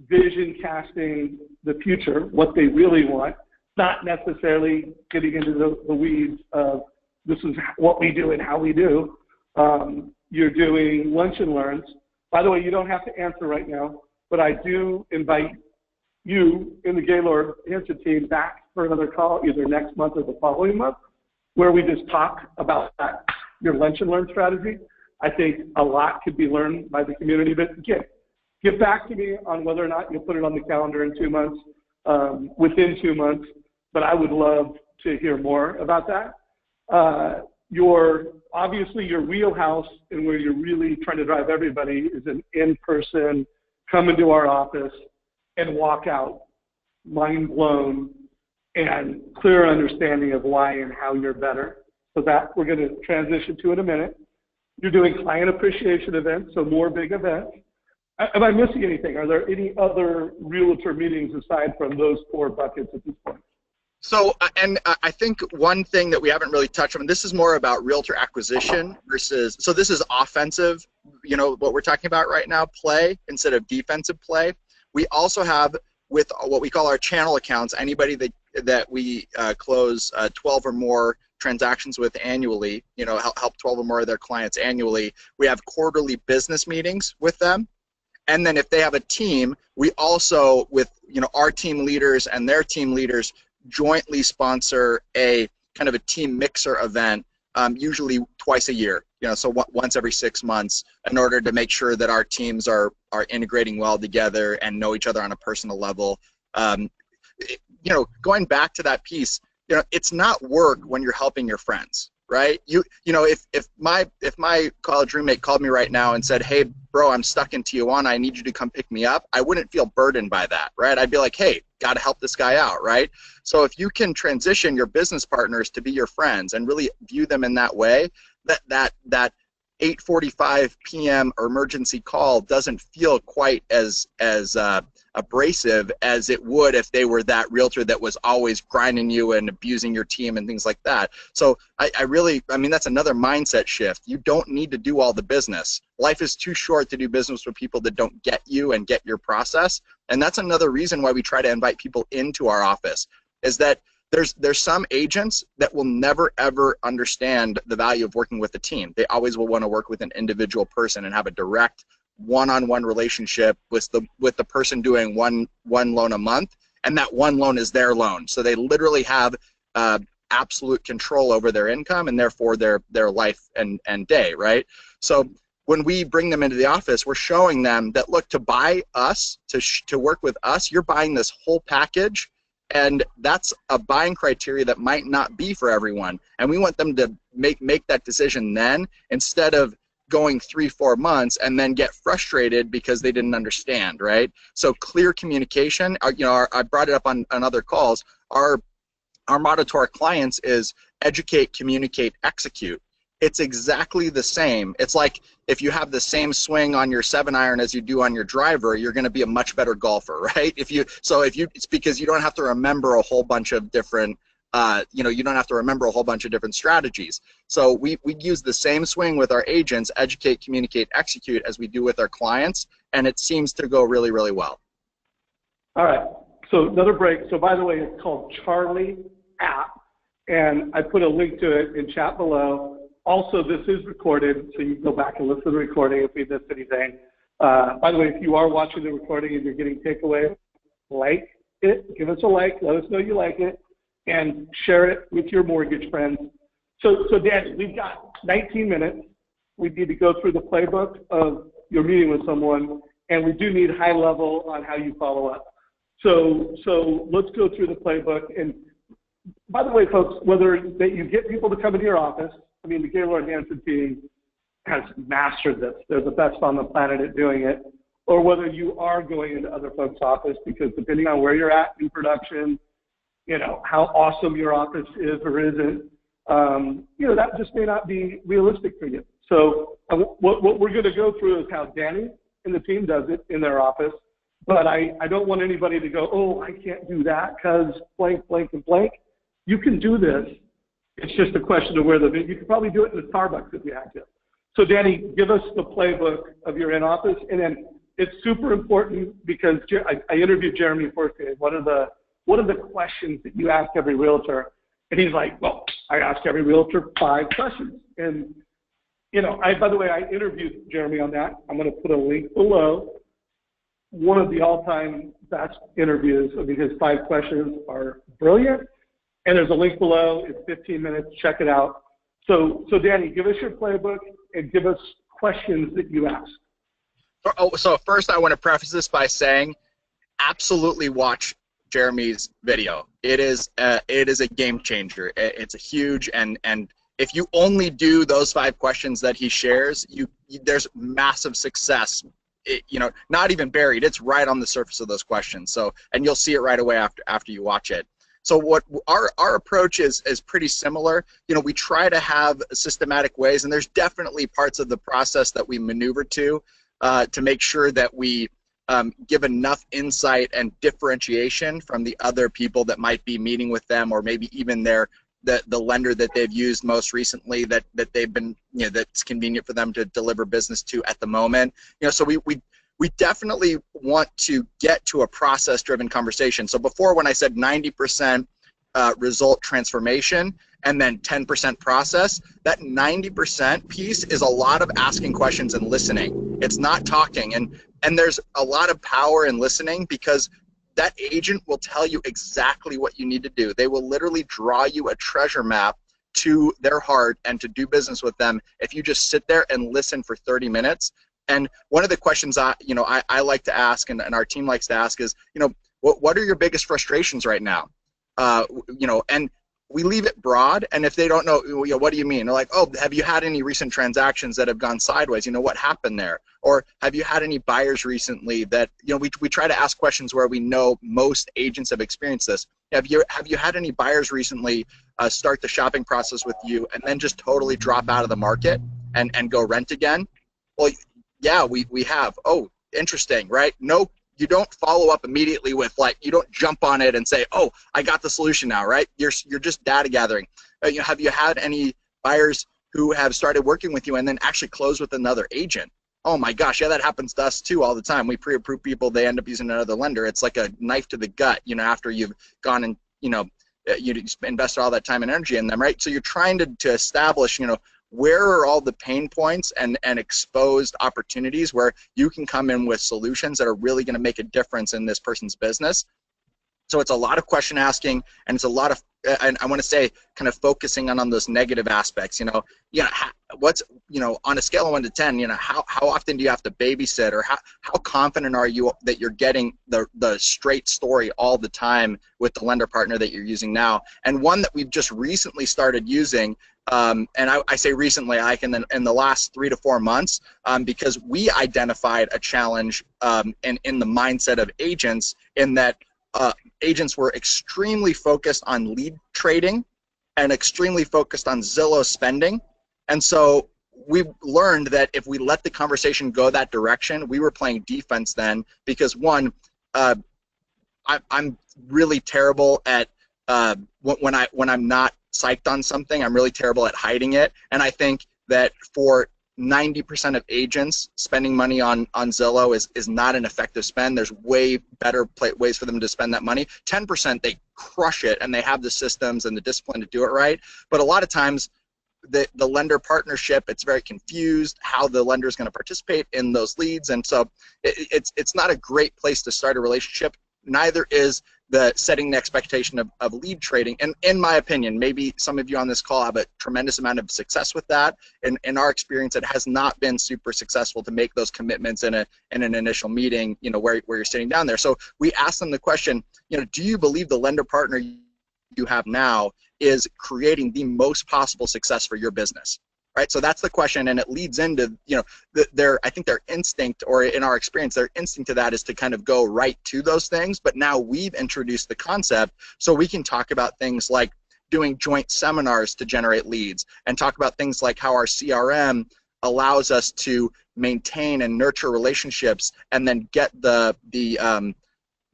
vision casting the future, what they really want, not necessarily getting into the weeds of this is what we do and how we do. You're doing lunch and learns. By the way, you don't have to answer right now, but I do invite you in the Gaylord Hanson team back for another call either next month or the following month, where we just talk about that, your lunch and learn strategy. I think a lot could be learned by the community, but again, get back to me on whether or not you'll put it on the calendar in 2 months, within 2 months, but I would love to hear more about that. Obviously your wheelhouse and where you're really trying to drive everybody is an in-person, come into our office and walk out mind blown and clear understanding of why and how you're better. So that we're going to transition to in a minute. You're doing client appreciation events, so more big events. Am I missing anything? Are there any other realtor meetings aside from those 4 buckets at this point? So, and I think one thing that we haven't really touched on, this is more about realtor acquisition versus, so this is offensive, you know, what we're talking about right now, play instead of defensive play. We also have with what we call our channel accounts, anybody that we close 12 or more transactions with annually, you know, help 12 or more of their clients annually, we have quarterly business meetings with them. And then if they have a team, we also, with, you know, our team leaders and their team leaders, jointly sponsor a kind of a team mixer event, usually twice a year, you know, so once every 6 months, in order to make sure that our teams are integrating well together and know each other on a personal level. You know, going back to that piece, you know, it's not work when you're helping your friends, right? You know, if my college roommate called me right now and said, hey, bro, I'm stuck in Tijuana, I need you to come pick me up, I wouldn't feel burdened by that, right? I'd be like, hey, got to help this guy out, right? So if you can transition your business partners to be your friends and really view them in that way, that 8:45 p.m. emergency call doesn't feel quite as abrasive as it would if they were that realtor that was always grinding you and abusing your team and things like that. So I mean, that's another mindset shift. You don't need to do all the business. Life is too short to do business with people that don't get you and get your process. And that's another reason why we try to invite people into our office, is that there's some agents that will never ever understand the value of working with a team. They always will want to work with an individual person and have a direct one-on-one relationship with the person doing one loan a month, and that one loan is their loan. So they literally have absolute control over their income and therefore their life and day, right? So when we bring them into the office, we're showing them that, look, to buy us, to work with us, you're buying this whole package. And that's a buying criteria that might not be for everyone. And we want them to make that decision then, instead of going 3-4 months and then get frustrated because they didn't understand, right? So clear communication, you know, I brought it up on other calls. Our motto to our clients is educate, communicate, execute. It's exactly the same. It's like if you have the same swing on your 7-iron as you do on your driver, you're going to be a much better golfer, right? It's because you don't have to remember a whole bunch of different, you know, you don't have to remember a whole bunch of different strategies. So we use the same swing with our agents, educate, communicate, execute, as we do with our clients, and it seems to go really, really well. All right. So another break. So by the way, it's called Charlie app, and I put a link to it in chat below. Also, this is recorded, so you can go back and listen to the recording if we missed anything. By the way, if you are watching the recording and you're getting takeaway, like it, give us a like, let us know you like it, and share it with your mortgage friends. So Dan, we've got 19 minutes. We need to go through the playbook of your meeting with someone, and we do need high level on how you follow up. So let's go through the playbook. And by the way, folks, whether that you get people to come into your office, I mean, the Gaylord Hanson team has mastered this. They're the best on the planet at doing it. Or whether you are going into other folks' office, because depending on where you're at in production, you know, how awesome your office is or isn't, you know, that just may not be realistic for you. So what we're going to go through is how Danny and the team does it in their office. But I don't want anybody to go, oh, I can't do that because blank, blank, and blank. You can do this. It's just a question of where you could probably do it in the Starbucks if you had to. So Danny, give us the playbook of your in-office, and then it's super important because I interviewed Jeremy Forte. What are the questions that you ask every realtor? And he's like, well, I ask every realtor 5 questions. And you know, by the way, I interviewed Jeremy on that. I'm going to put a link below. One of the all-time best interviews. I mean, his 5 questions are brilliant. And there's a link below. It's 15 minutes. Check it out. So Danny, give us your playbook and give us questions that you ask. Oh, so first I want to preface this by saying, absolutely watch Jeremy's video. It is a game changer. It's a huge, and if you only do those 5 questions that he shares, there's massive success. You know, not even buried. It's right on the surface of those questions. So, and you'll see it right away after you watch it. So what our approach is pretty similar. You know, we try to have systematic ways, and there's definitely parts of the process that we maneuver to make sure that we give enough insight and differentiation from the other people that might be meeting with them, or maybe even the lender that they've used most recently that they've been, you know, that's convenient for them to deliver business to at the moment. You know, so we definitely want to get to a process-driven conversation. So before, when I said 90% result transformation and then 10% process, that 90% piece is a lot of asking questions and listening. It's not talking, and there's a lot of power in listening, because that agent will tell you exactly what you need to do. They will literally draw you a treasure map to their heart and to do business with them if you just sit there and listen for 30 minutes. And one of the questions I like to ask, and our team likes to ask, is, you know, what are your biggest frustrations right now? You know, and we leave it broad, and if they don't know, you know, what do you mean? They're like, oh, have you had any recent transactions that have gone sideways? You know, what happened there? Or have you had any buyers recently that, you know, we try to ask questions where we know most agents have experienced this. Have you had any buyers recently start the shopping process with you and then just totally drop out of the market and go rent again? Well, yeah, we have. Oh, interesting, right? No. You don't follow up immediately with, like, you don't jump on it and say, oh, I got the solution now, right? You're just data gathering. You know, have you had any buyers who have started working with you and then actually close with another agent? Oh my gosh, yeah, that happens to us too all the time. We pre-approve people, they end up using another lender. It's like a knife to the gut, you know, after you've gone and, you know, you invested all that time and energy in them, right? So you're trying to establish, you know, where are all the pain points and exposed opportunities where you can come in with solutions that are really going to make a difference in this person's business. So it's a lot of question asking, and it's a lot of, and I want to say, kind of focusing on those negative aspects. You know, what's, you know, on a scale of 1 to 10, you know, how often do you have to babysit, or how confident are you that you're getting the straight story all the time with the lender partner that you're using now? And one that we've just recently started using, and I say recently, like in the last 3 to 4 months, because we identified a challenge in the mindset of agents, in that agents were extremely focused on lead trading and extremely focused on Zillow spending. And so we learned that if we let the conversation go that direction, we were playing defense then, because one, I'm really terrible at when I'm not psyched on something, I'm really terrible at hiding it. And I think that for 90% of agents, spending money on Zillow is not an effective spend. There's way better ways for them to spend that money. 10%, they crush it, and they have the systems and the discipline to do it right. But a lot of times, the lender partnership, it's very confused how the lender is going to participate in those leads, and so it's not a great place to start a relationship. Neither is the setting the expectation of lead trading. And in my opinion, maybe some of you on this call have a tremendous amount of success with that. In our experience, it has not been super successful to make those commitments in an initial meeting, you know, where you're sitting down there. So we ask them the question, you know, do you believe the lender partner you have now is creating the most possible success for your business? Right, so that's the question, and it leads into, you know, I think their instinct, or in our experience, their instinct to that is to kind of go right to those things. But now we've introduced the concept, so we can talk about things like doing joint seminars to generate leads, and talk about things like how our CRM allows us to maintain and nurture relationships, and then get the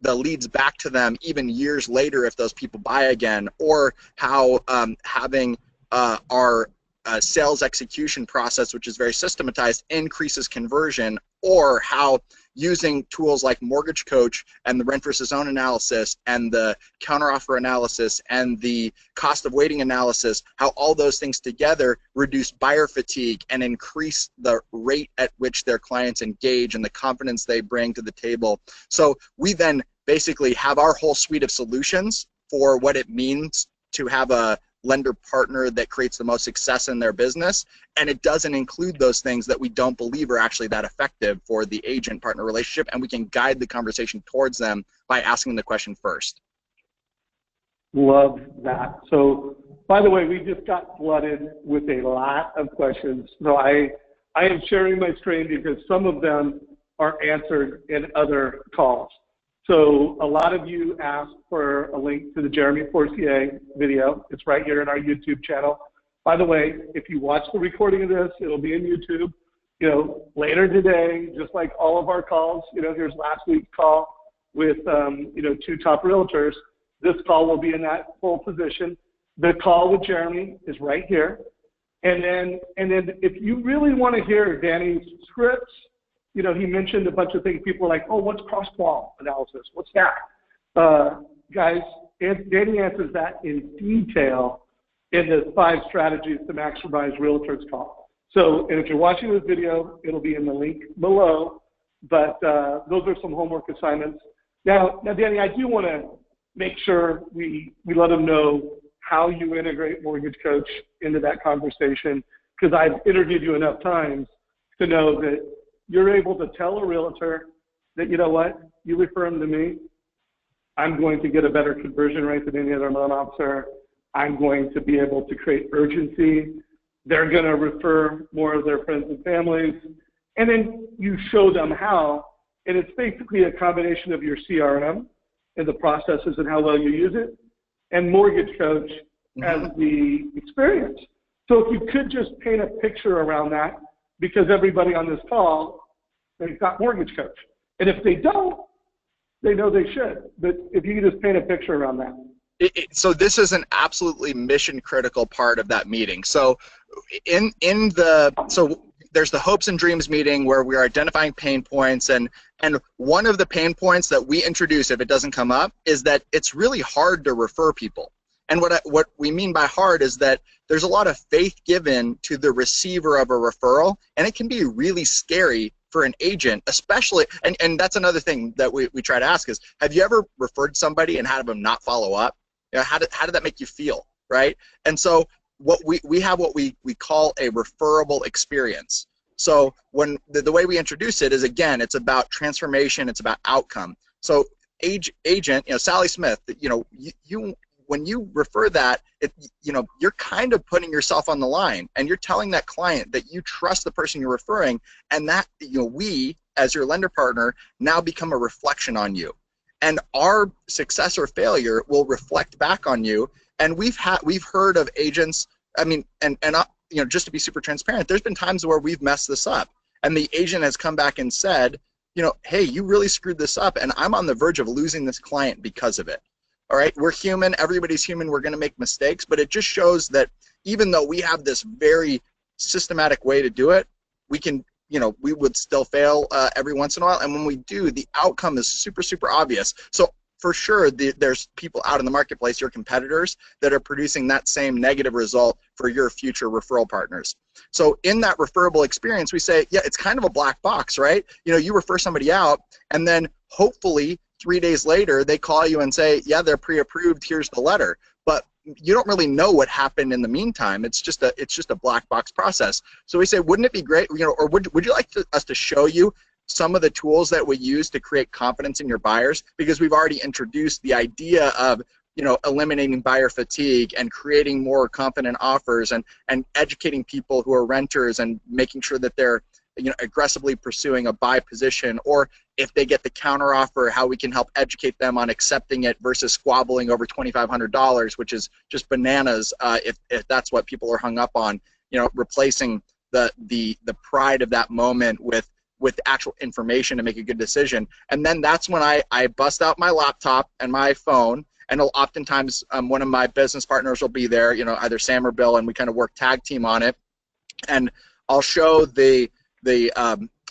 leads back to them even years later if those people buy again, or how having our sales execution process, which is very systematized, increases conversion, or how using tools like Mortgage Coach and the rent versus own analysis and the counteroffer analysis and the cost of waiting analysis, how all those things together reduce buyer fatigue and increase the rate at which their clients engage and the confidence they bring to the table. So we then basically have our whole suite of solutions for what it means to have a lender partner that creates the most success in their business, and it doesn't include those things that we don't believe are actually that effective for the agent partner relationship, and we can guide the conversation towards them by asking the question first. Love that. So, by the way, we just got flooded with a lot of questions. So I am sharing my screen because some of them are answered in other calls. So a lot of you asked for a link to the Jeremy Forcier video. It's right here in our YouTube channel. By the way, if you watch the recording of this, it'll be in YouTube, later today, just like all of our calls. Here's last week's call with, 2 top realtors. This call will be in that full position. The call with Jeremy is right here. And then if you really want to hear Danny's scripts, he mentioned a bunch of things. People are like, oh, what's cross-qual analysis? What's that? Guys, Danny answers that in detail in the 5 strategies to maximize realtors call. So, and if you're watching this video, it'll be in the link below. But those are some homework assignments. Now, Danny, I do want to make sure we let them know how you integrate Mortgage Coach into that conversation, because I've interviewed you enough times to know that you're able to tell a realtor that, you know what, you refer them to me, I'm going to get a better conversion rate than any other loan officer. I'm going to be able to create urgency. They're going to refer more of their friends and families. And then you show them how, and it's basically a combination of your CRM and the processes and how well you use it, and Mortgage Coach as the experience. So if you could just paint a picture around that, because everybody on this call, they've got Mortgage Coach. And if they don't, they know they should. But if you could just paint a picture around that. So this is an absolutely mission critical part of that meeting. So so there's the hopes and dreams meeting where we are identifying pain points, and one of the pain points that we introduce, if it doesn't come up, is that it's really hard to refer people. And what we mean by hard is that there's a lot of faith given to the receiver of a referral, and it can be really scary for an agent, especially, and that's another thing that we try to ask is, have you ever referred somebody and had them not follow up? How did that make you feel, right? And so what we have what we call a referable experience. So when the way we introduce it is, again, it's about transformation, it's about outcome. So agent, Sally Smith, when you refer that, you're kind of putting yourself on the line, and you're telling that client that you trust the person you're referring, and that we, as your lender partner, now become a reflection on you, and our success or failure will reflect back on you. And we've heard of agents. I mean, just to be super transparent, there's been times where we've messed this up, and the agent has come back and said, hey, you really screwed this up, and I'm on the verge of losing this client because of it. All right, we're human, everybody's human, we're going to make mistakes, but it just shows that even though we have this very systematic way to do it, we can, we would still fail every once in a while, and when we do, the outcome is super, super obvious. So for sure, there's people out in the marketplace, your competitors, that are producing that same negative result for your future referral partners. So in that referable experience, we say, yeah, it's kind of a black box, right? You refer somebody out, and then hopefully 3 days later, they call you and say, yeah, they're pre-approved, here's the letter. But you don't really know what happened in the meantime. It's just a black box process. So we say, wouldn't it be great, or would you like us to show you some of the tools that we use to create confidence in your buyers? Because we've already introduced the idea of eliminating buyer fatigue and creating more confident offers, and educating people who are renters and making sure that they're aggressively pursuing a buy position, or if they get the counter offer, how we can help educate them on accepting it versus squabbling over $2,500, which is just bananas if that's what people are hung up on. Replacing the pride of that moment with actual information to make a good decision. And then that's when I bust out my laptop and my phone, and oftentimes one of my business partners will be there, you know, either Sam or Bill, and we kind of work tag team on it. And I'll show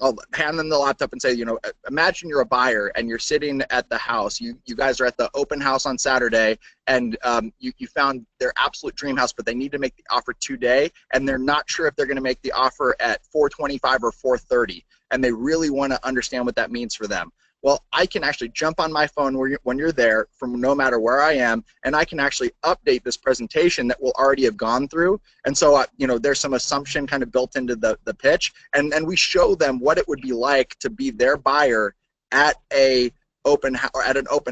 I'll hand them the laptop and say, you know, imagine you're a buyer and you're sitting at the house. You guys are at the open house on Saturday, and you found their absolute dream house, but they need to make the offer today, and they're not sure if they're going to make the offer at 4:25 or 4:30, and they really want to understand what that means for them. Well, I can actually jump on my phone when you're there from no matter where I am, and I can actually update this presentation that will already have gone through. And so, you know, there's some assumption kind of built into the pitch, and we show them what it would be like to be their buyer at an open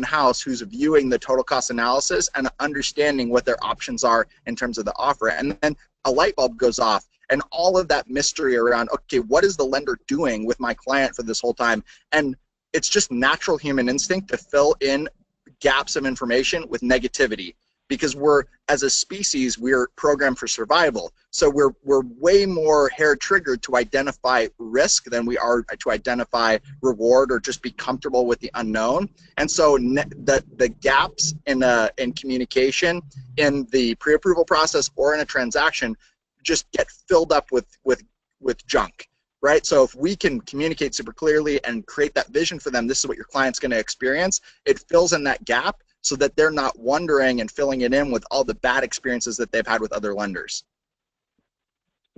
house who's viewing the total cost analysis and understanding what their options are in terms of the offer. And then a light bulb goes off. And all of that mystery around, okay, what is the lender doing with my client for this whole time? And it's just natural human instinct to fill in gaps of information with negativity, because as a species, we're programmed for survival. So we're way more hair triggered to identify risk than we are to identify reward or just be comfortable with the unknown. And so the gaps in communication in the pre-approval process or in a transaction just get filled up with junk. Right? So if we can communicate super clearly and create that vision for them, this is what your client's going to experience, it fills in that gap so that they're not wondering and filling it in with all the bad experiences that they've had with other lenders.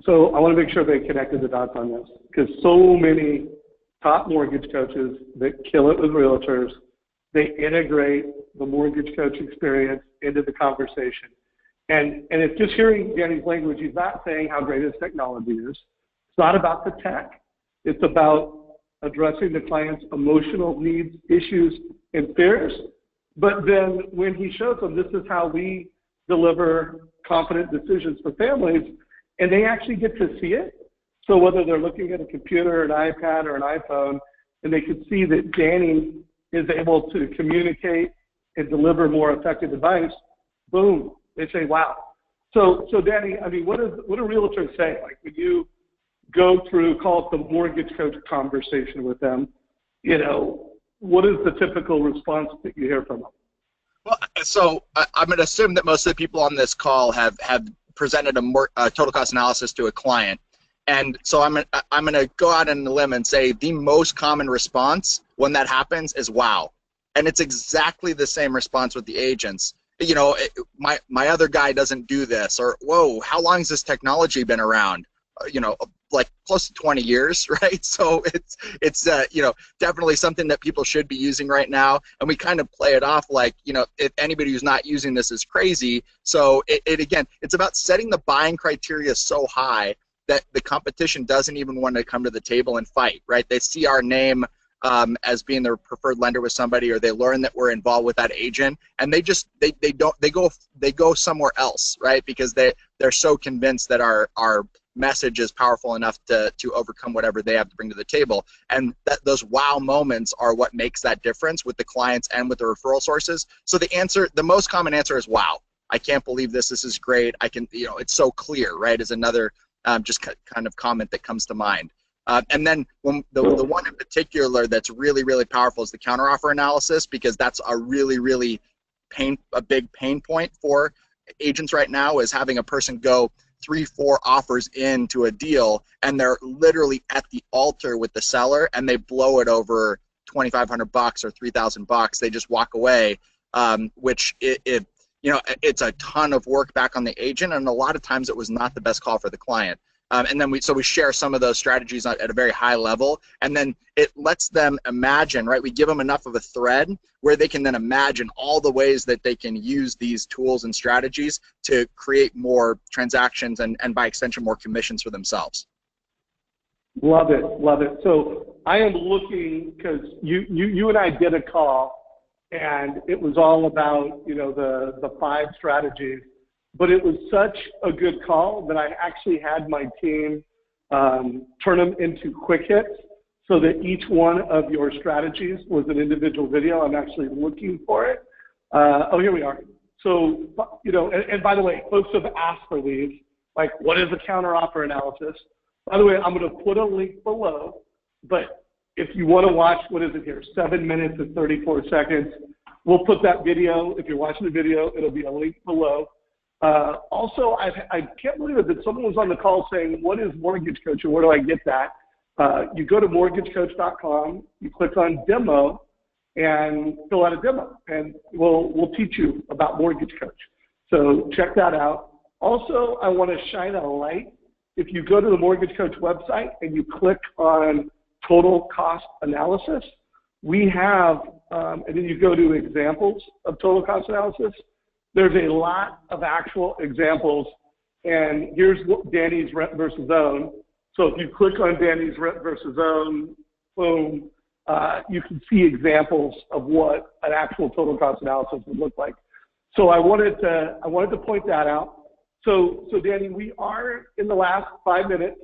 So I want to make sure they connected the dots on this, because so many top mortgage coaches that kill it with realtors, they integrate the mortgage coach experience into the conversation. And it's just hearing Danny's language, he's not saying how great his technology is. It's not about the tech. It's about addressing the client's emotional needs, issues, and fears. But then when he shows them, this is how we deliver confident decisions for families, and they actually get to see it. So whether they're looking at a computer, an iPad, or an iPhone, and they can see that Danny is able to communicate and deliver more effective advice, boom, they say, wow. So Danny, I mean, what do realtors say? Like when you go through, call it the mortgage coach conversation with them, you know, what is the typical response that you hear from them? Well, so I'm going to assume that most of the people on this call have presented a total cost analysis to a client. And so I'm going to go out on a limb and say the most common response when that happens is wow. And it's exactly the same response with the agents. You know, my other guy doesn't do this, or whoa, how long has this technology been around? You know, like close to 20 years, right? So it's you know, definitely something that people should be using right now, and we kind of play it off like, you know, if anybody who's not using this is crazy. So again, it's about setting the buying criteria so high that the competition doesn't even want to come to the table and fight, right? They see our name as being their preferred lender with somebody, or they learn that we're involved with that agent, and they go somewhere else, right? Because they're so convinced that our message is powerful enough to overcome whatever they have to bring to the table. And those wow moments are what makes that difference with the clients and with the referral sources. So the most common answer is wow. I can't believe this. This is great. I can, you know, it's so clear, right? Is another just kind of comment that comes to mind. And then the one in particular that's really, really powerful is the counteroffer analysis, because that's a really big pain point for agents right now, is having a person go 3-4 offers into a deal and they're literally at the altar with the seller and they blow it over $2,500 or $3,000. They just walk away, which you know, it's a ton of work back on the agent, and a lot of times it was not the best call for the client. And then we share some of those strategies at a very high level, and then it lets them imagine, right? We give them enough of a thread where they can then imagine all the ways that they can use these tools and strategies to create more transactions and by extension more commissions for themselves. Love it, love it. So I am looking, because you and I did a call, and it was all about, you know, the 5 strategies. But it was such a good call that I actually had my team turn them into quick hits so that each one of your strategies was an individual video. I'm actually looking for it. Oh, here we are. So, you know, and by the way, folks have asked for these, like, what is a counteroffer analysis? By the way, I'm going to put a link below, but if you want to watch, what is it here, 7 minutes and 34 seconds, We'll put that video, if you're watching the video, it'll be a link below. Also, I can't believe it that someone was on the call saying, what is Mortgage Coach and where do I get that? You go to mortgagecoach.com, you click on demo, and fill out a demo, and we'll teach you about Mortgage Coach. So check that out. Also, I want to shine a light. If you go to the Mortgage Coach website and you click on total cost analysis, we have, and then you go to examples of total cost analysis, there's a lot of actual examples, and here's what Danny's rent versus own. So if you click on Danny's rent versus own, boom, you can see examples of what an actual total cost analysis would look like. So I wanted to point that out. So Danny, we are in the last 5 minutes.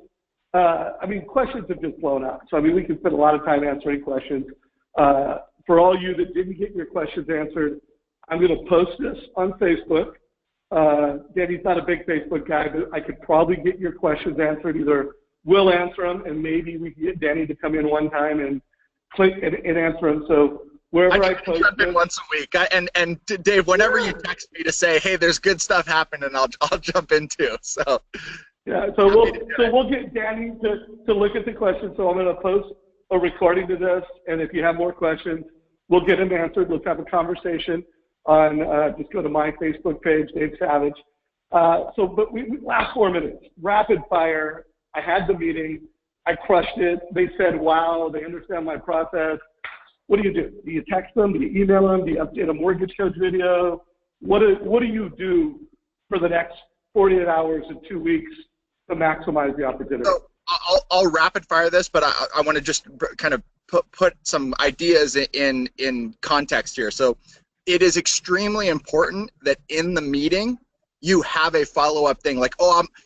I mean, questions have just blown up. So I mean, we can spend a lot of time answering questions. For all you that didn't get your questions answered, I'm going to post this on Facebook. Danny's not a big Facebook guy, but I could probably get your questions answered. Either we'll answer them, and maybe we can get Danny to come in one time and click and answer them. So wherever I post jump in once a week. And Dave, whenever you text me to say, hey, there's good stuff happening, I'll jump in too. So yeah, so we'll get Danny to look at the questions. So I'm going to post a recording to this, and if you have more questions, we'll get them answered. Let's have a conversation on, just go to my Facebook page, Dave Savage. But we last 4 minutes, rapid fire. I had the meeting. I crushed it. They said, wow, they understand my process. What do? Do you text them? Do you email them? Do you update a Mortgage Coach video? What do you do for the next 48 hours and 2 weeks to maximize the opportunity? So I'll rapid fire this, but I want to just kind of put some ideas in context here. So it is extremely important that in the meeting you have a follow-up thing like,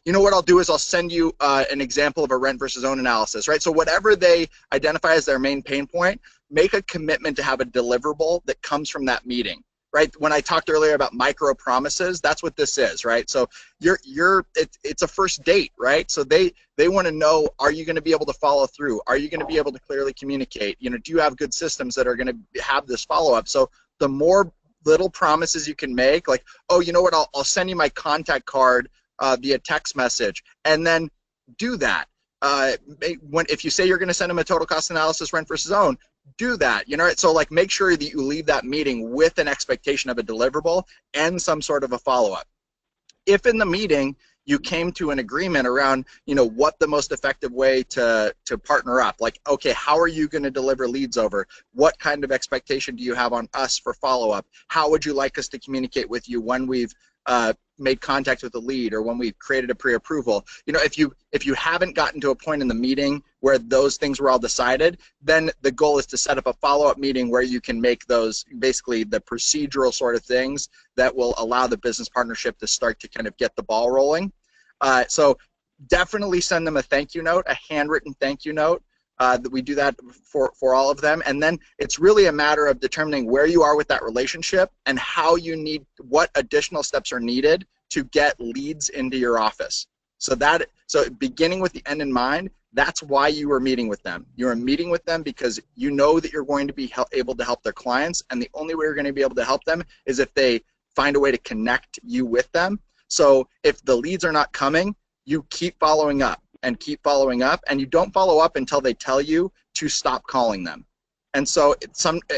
you know what I'll do is I'll send you an example of a rent versus own analysis, right? So whatever they identify as their main pain point, make a commitment to have a deliverable that comes from that meeting, right? When I talked earlier about micro promises, that's what this is, right? So it's a first date, right? So they want to know, are you going to be able to follow through? Are you going to be able to clearly communicate? You know, do you have good systems that are going to have this follow-up? So the more little promises you can make, like, oh, you know what, I'll send you my contact card via text message, and then do that. If you say you're going to send them a total cost analysis, rent versus own, do that. You know, so like make sure that you leave that meeting with an expectation of a deliverable and some sort of a follow-up. If in the meeting you came to an agreement around, you know, what the most effective way to partner up, like, okay, how are you going to deliver leads over? What kind of expectation do you have on us for follow-up? How would you like us to communicate with you when we've made contact with a lead or when we've created a pre-approval? You know, if you haven't gotten to a point in the meeting where those things were all decided, then the goal is to set up a follow-up meeting where you can make those basically the procedural sort of things that will allow the business partnership to start to kind of get the ball rolling. So definitely send them a thank you note, a handwritten thank you note. That we do that for all of them, and then it's really a matter of determining where you are with that relationship and how you need, what additional steps are needed to get leads into your office. So beginning with the end in mind, that's why you are meeting with them. You are meeting with them because you know that you're going to be able to help their clients, and the only way you're going to be able to help them is if they find a way to connect you with them. So if the leads are not coming, you keep following up and keep following up, and you don't follow up until they tell you to stop calling them. And so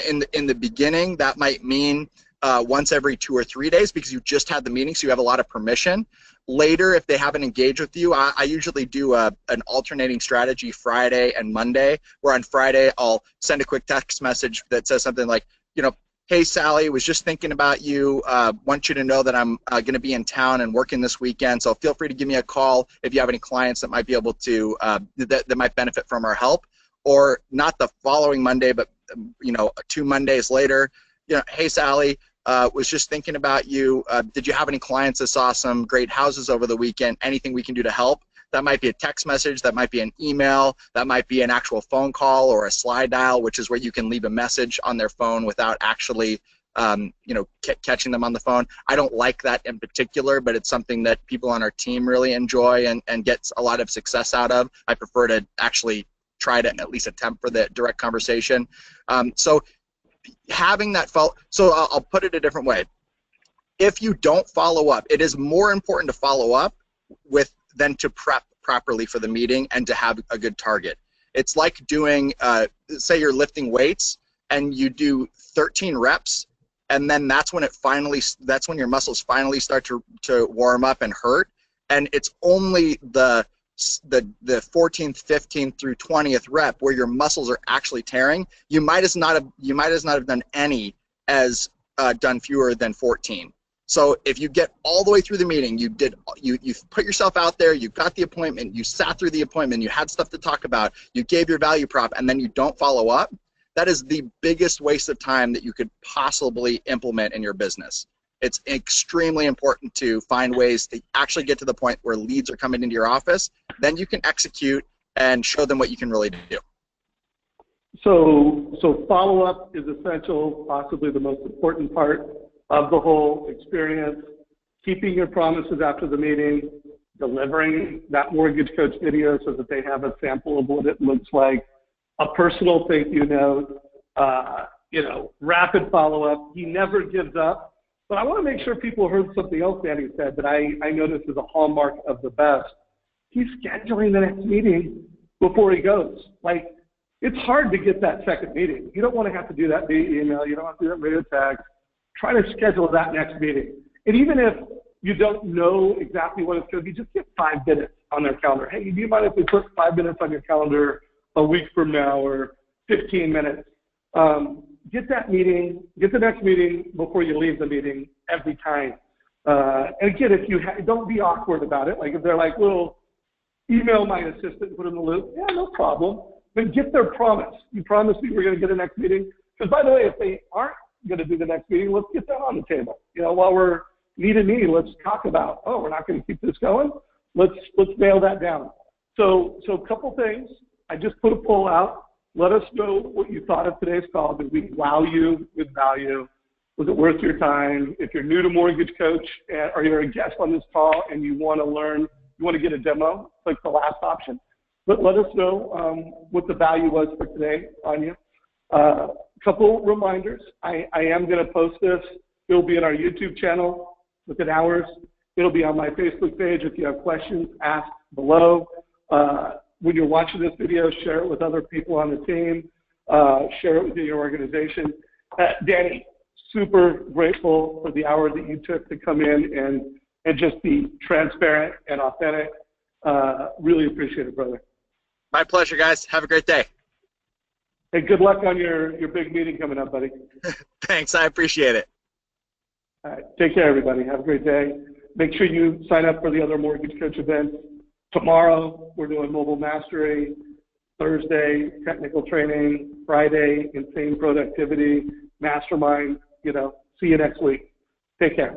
in the beginning, that might mean once every 2 or 3 days because you just had the meeting, so you have a lot of permission. Later, if they haven't engaged with you, I usually do an alternating strategy Friday and Monday, where on Friday I'll send a quick text message that says something like, you know, hey, Sally, was just thinking about you. Want you to know that I'm going to be in town and working this weekend, so feel free to give me a call if you have any clients that might be able to, that might benefit from our help. Or not the following Monday, but, you know, 2 Mondays later, you know, hey, Sally, was just thinking about you. Did you have any clients that saw some great houses over the weekend? Anything we can do to help? That might be a text message, that might be an email, that might be an actual phone call or a slide dial, which is where you can leave a message on their phone without actually you know, catching them on the phone. I don't like that in particular, but it's something that people on our team really enjoy and get a lot of success out of. I prefer to actually try to at least attempt for the direct conversation. So having that follow. So I'll put it a different way. If you don't follow up, it is more important to follow up than to prep properly for the meeting and to have a good target. It's like doing, say you're lifting weights and you do 13 reps, and then that's when your muscles finally start to warm up and hurt. And it's only the 14th, 15th through 20th rep where your muscles are actually tearing. You might as not have done any as done fewer than 14. So if you get all the way through the meeting, you put yourself out there, you got the appointment, you sat through the appointment, you had stuff to talk about, you gave your value prop, and then you don't follow up, that is the biggest waste of time that you could possibly implement in your business. It's extremely important to find ways to actually get to the point where leads are coming into your office. Then you can execute and show them what you can really do. So follow-up is essential, possibly the most important part of the whole experience. Keeping your promises after the meeting, delivering that mortgage coach video so that they have a sample of what it looks like, a personal thank you note, rapid follow-up. He never gives up. But I want to make sure people heard something else Danny said that I noticed is a hallmark of the best. He's scheduling the next meeting before he goes. Like, it's hard to get that second meeting. You don't want to have to do that via email. You don't have to do that via text. Try to schedule that next meeting. And even if you don't know exactly what it's going to be, just get 5 minutes on their calendar. Hey, do you mind if we put 5 minutes on your calendar a week from now, or 15 minutes? Get that meeting, get the next meeting before you leave the meeting every time. And again, if you don't be awkward about it. Like if they're like, well, email my assistant and put in the loop. Yeah, no problem. But get their promise. You promised me we're going to get a next meeting. Because by the way, if they aren't going to do the next meeting, let's get that on the table. While we're meeting, let's talk about, we're not going to keep this going. Let's nail that down. So a couple things. I just put a poll out. Let us know what you thought of today's call. Did we wow you with value? Was it worth your time? If you're new to Mortgage Coach or you're a guest on this call and you want to learn, you want to get a demo, click the last option. But let us know what the value was for today, Anya. Couple reminders. I am going to post this. It'll be in our YouTube channel within hours. It'll be on my Facebook page. If you have questions, ask below. When you're watching this video, share it with other people on the team. Share it within your organization. Danny, super grateful for the hour that you took to come in and just be transparent and authentic. Really appreciate it, brother. My pleasure, guys. Have a great day. Hey, good luck on your big meeting coming up, buddy. Thanks. I appreciate it. All right. Take care, everybody. Have a great day. Make sure you sign up for the other Mortgage Coach events. Tomorrow, we're doing mobile mastery. Thursday, technical training. Friday, insane productivity. Mastermind. See you next week. Take care.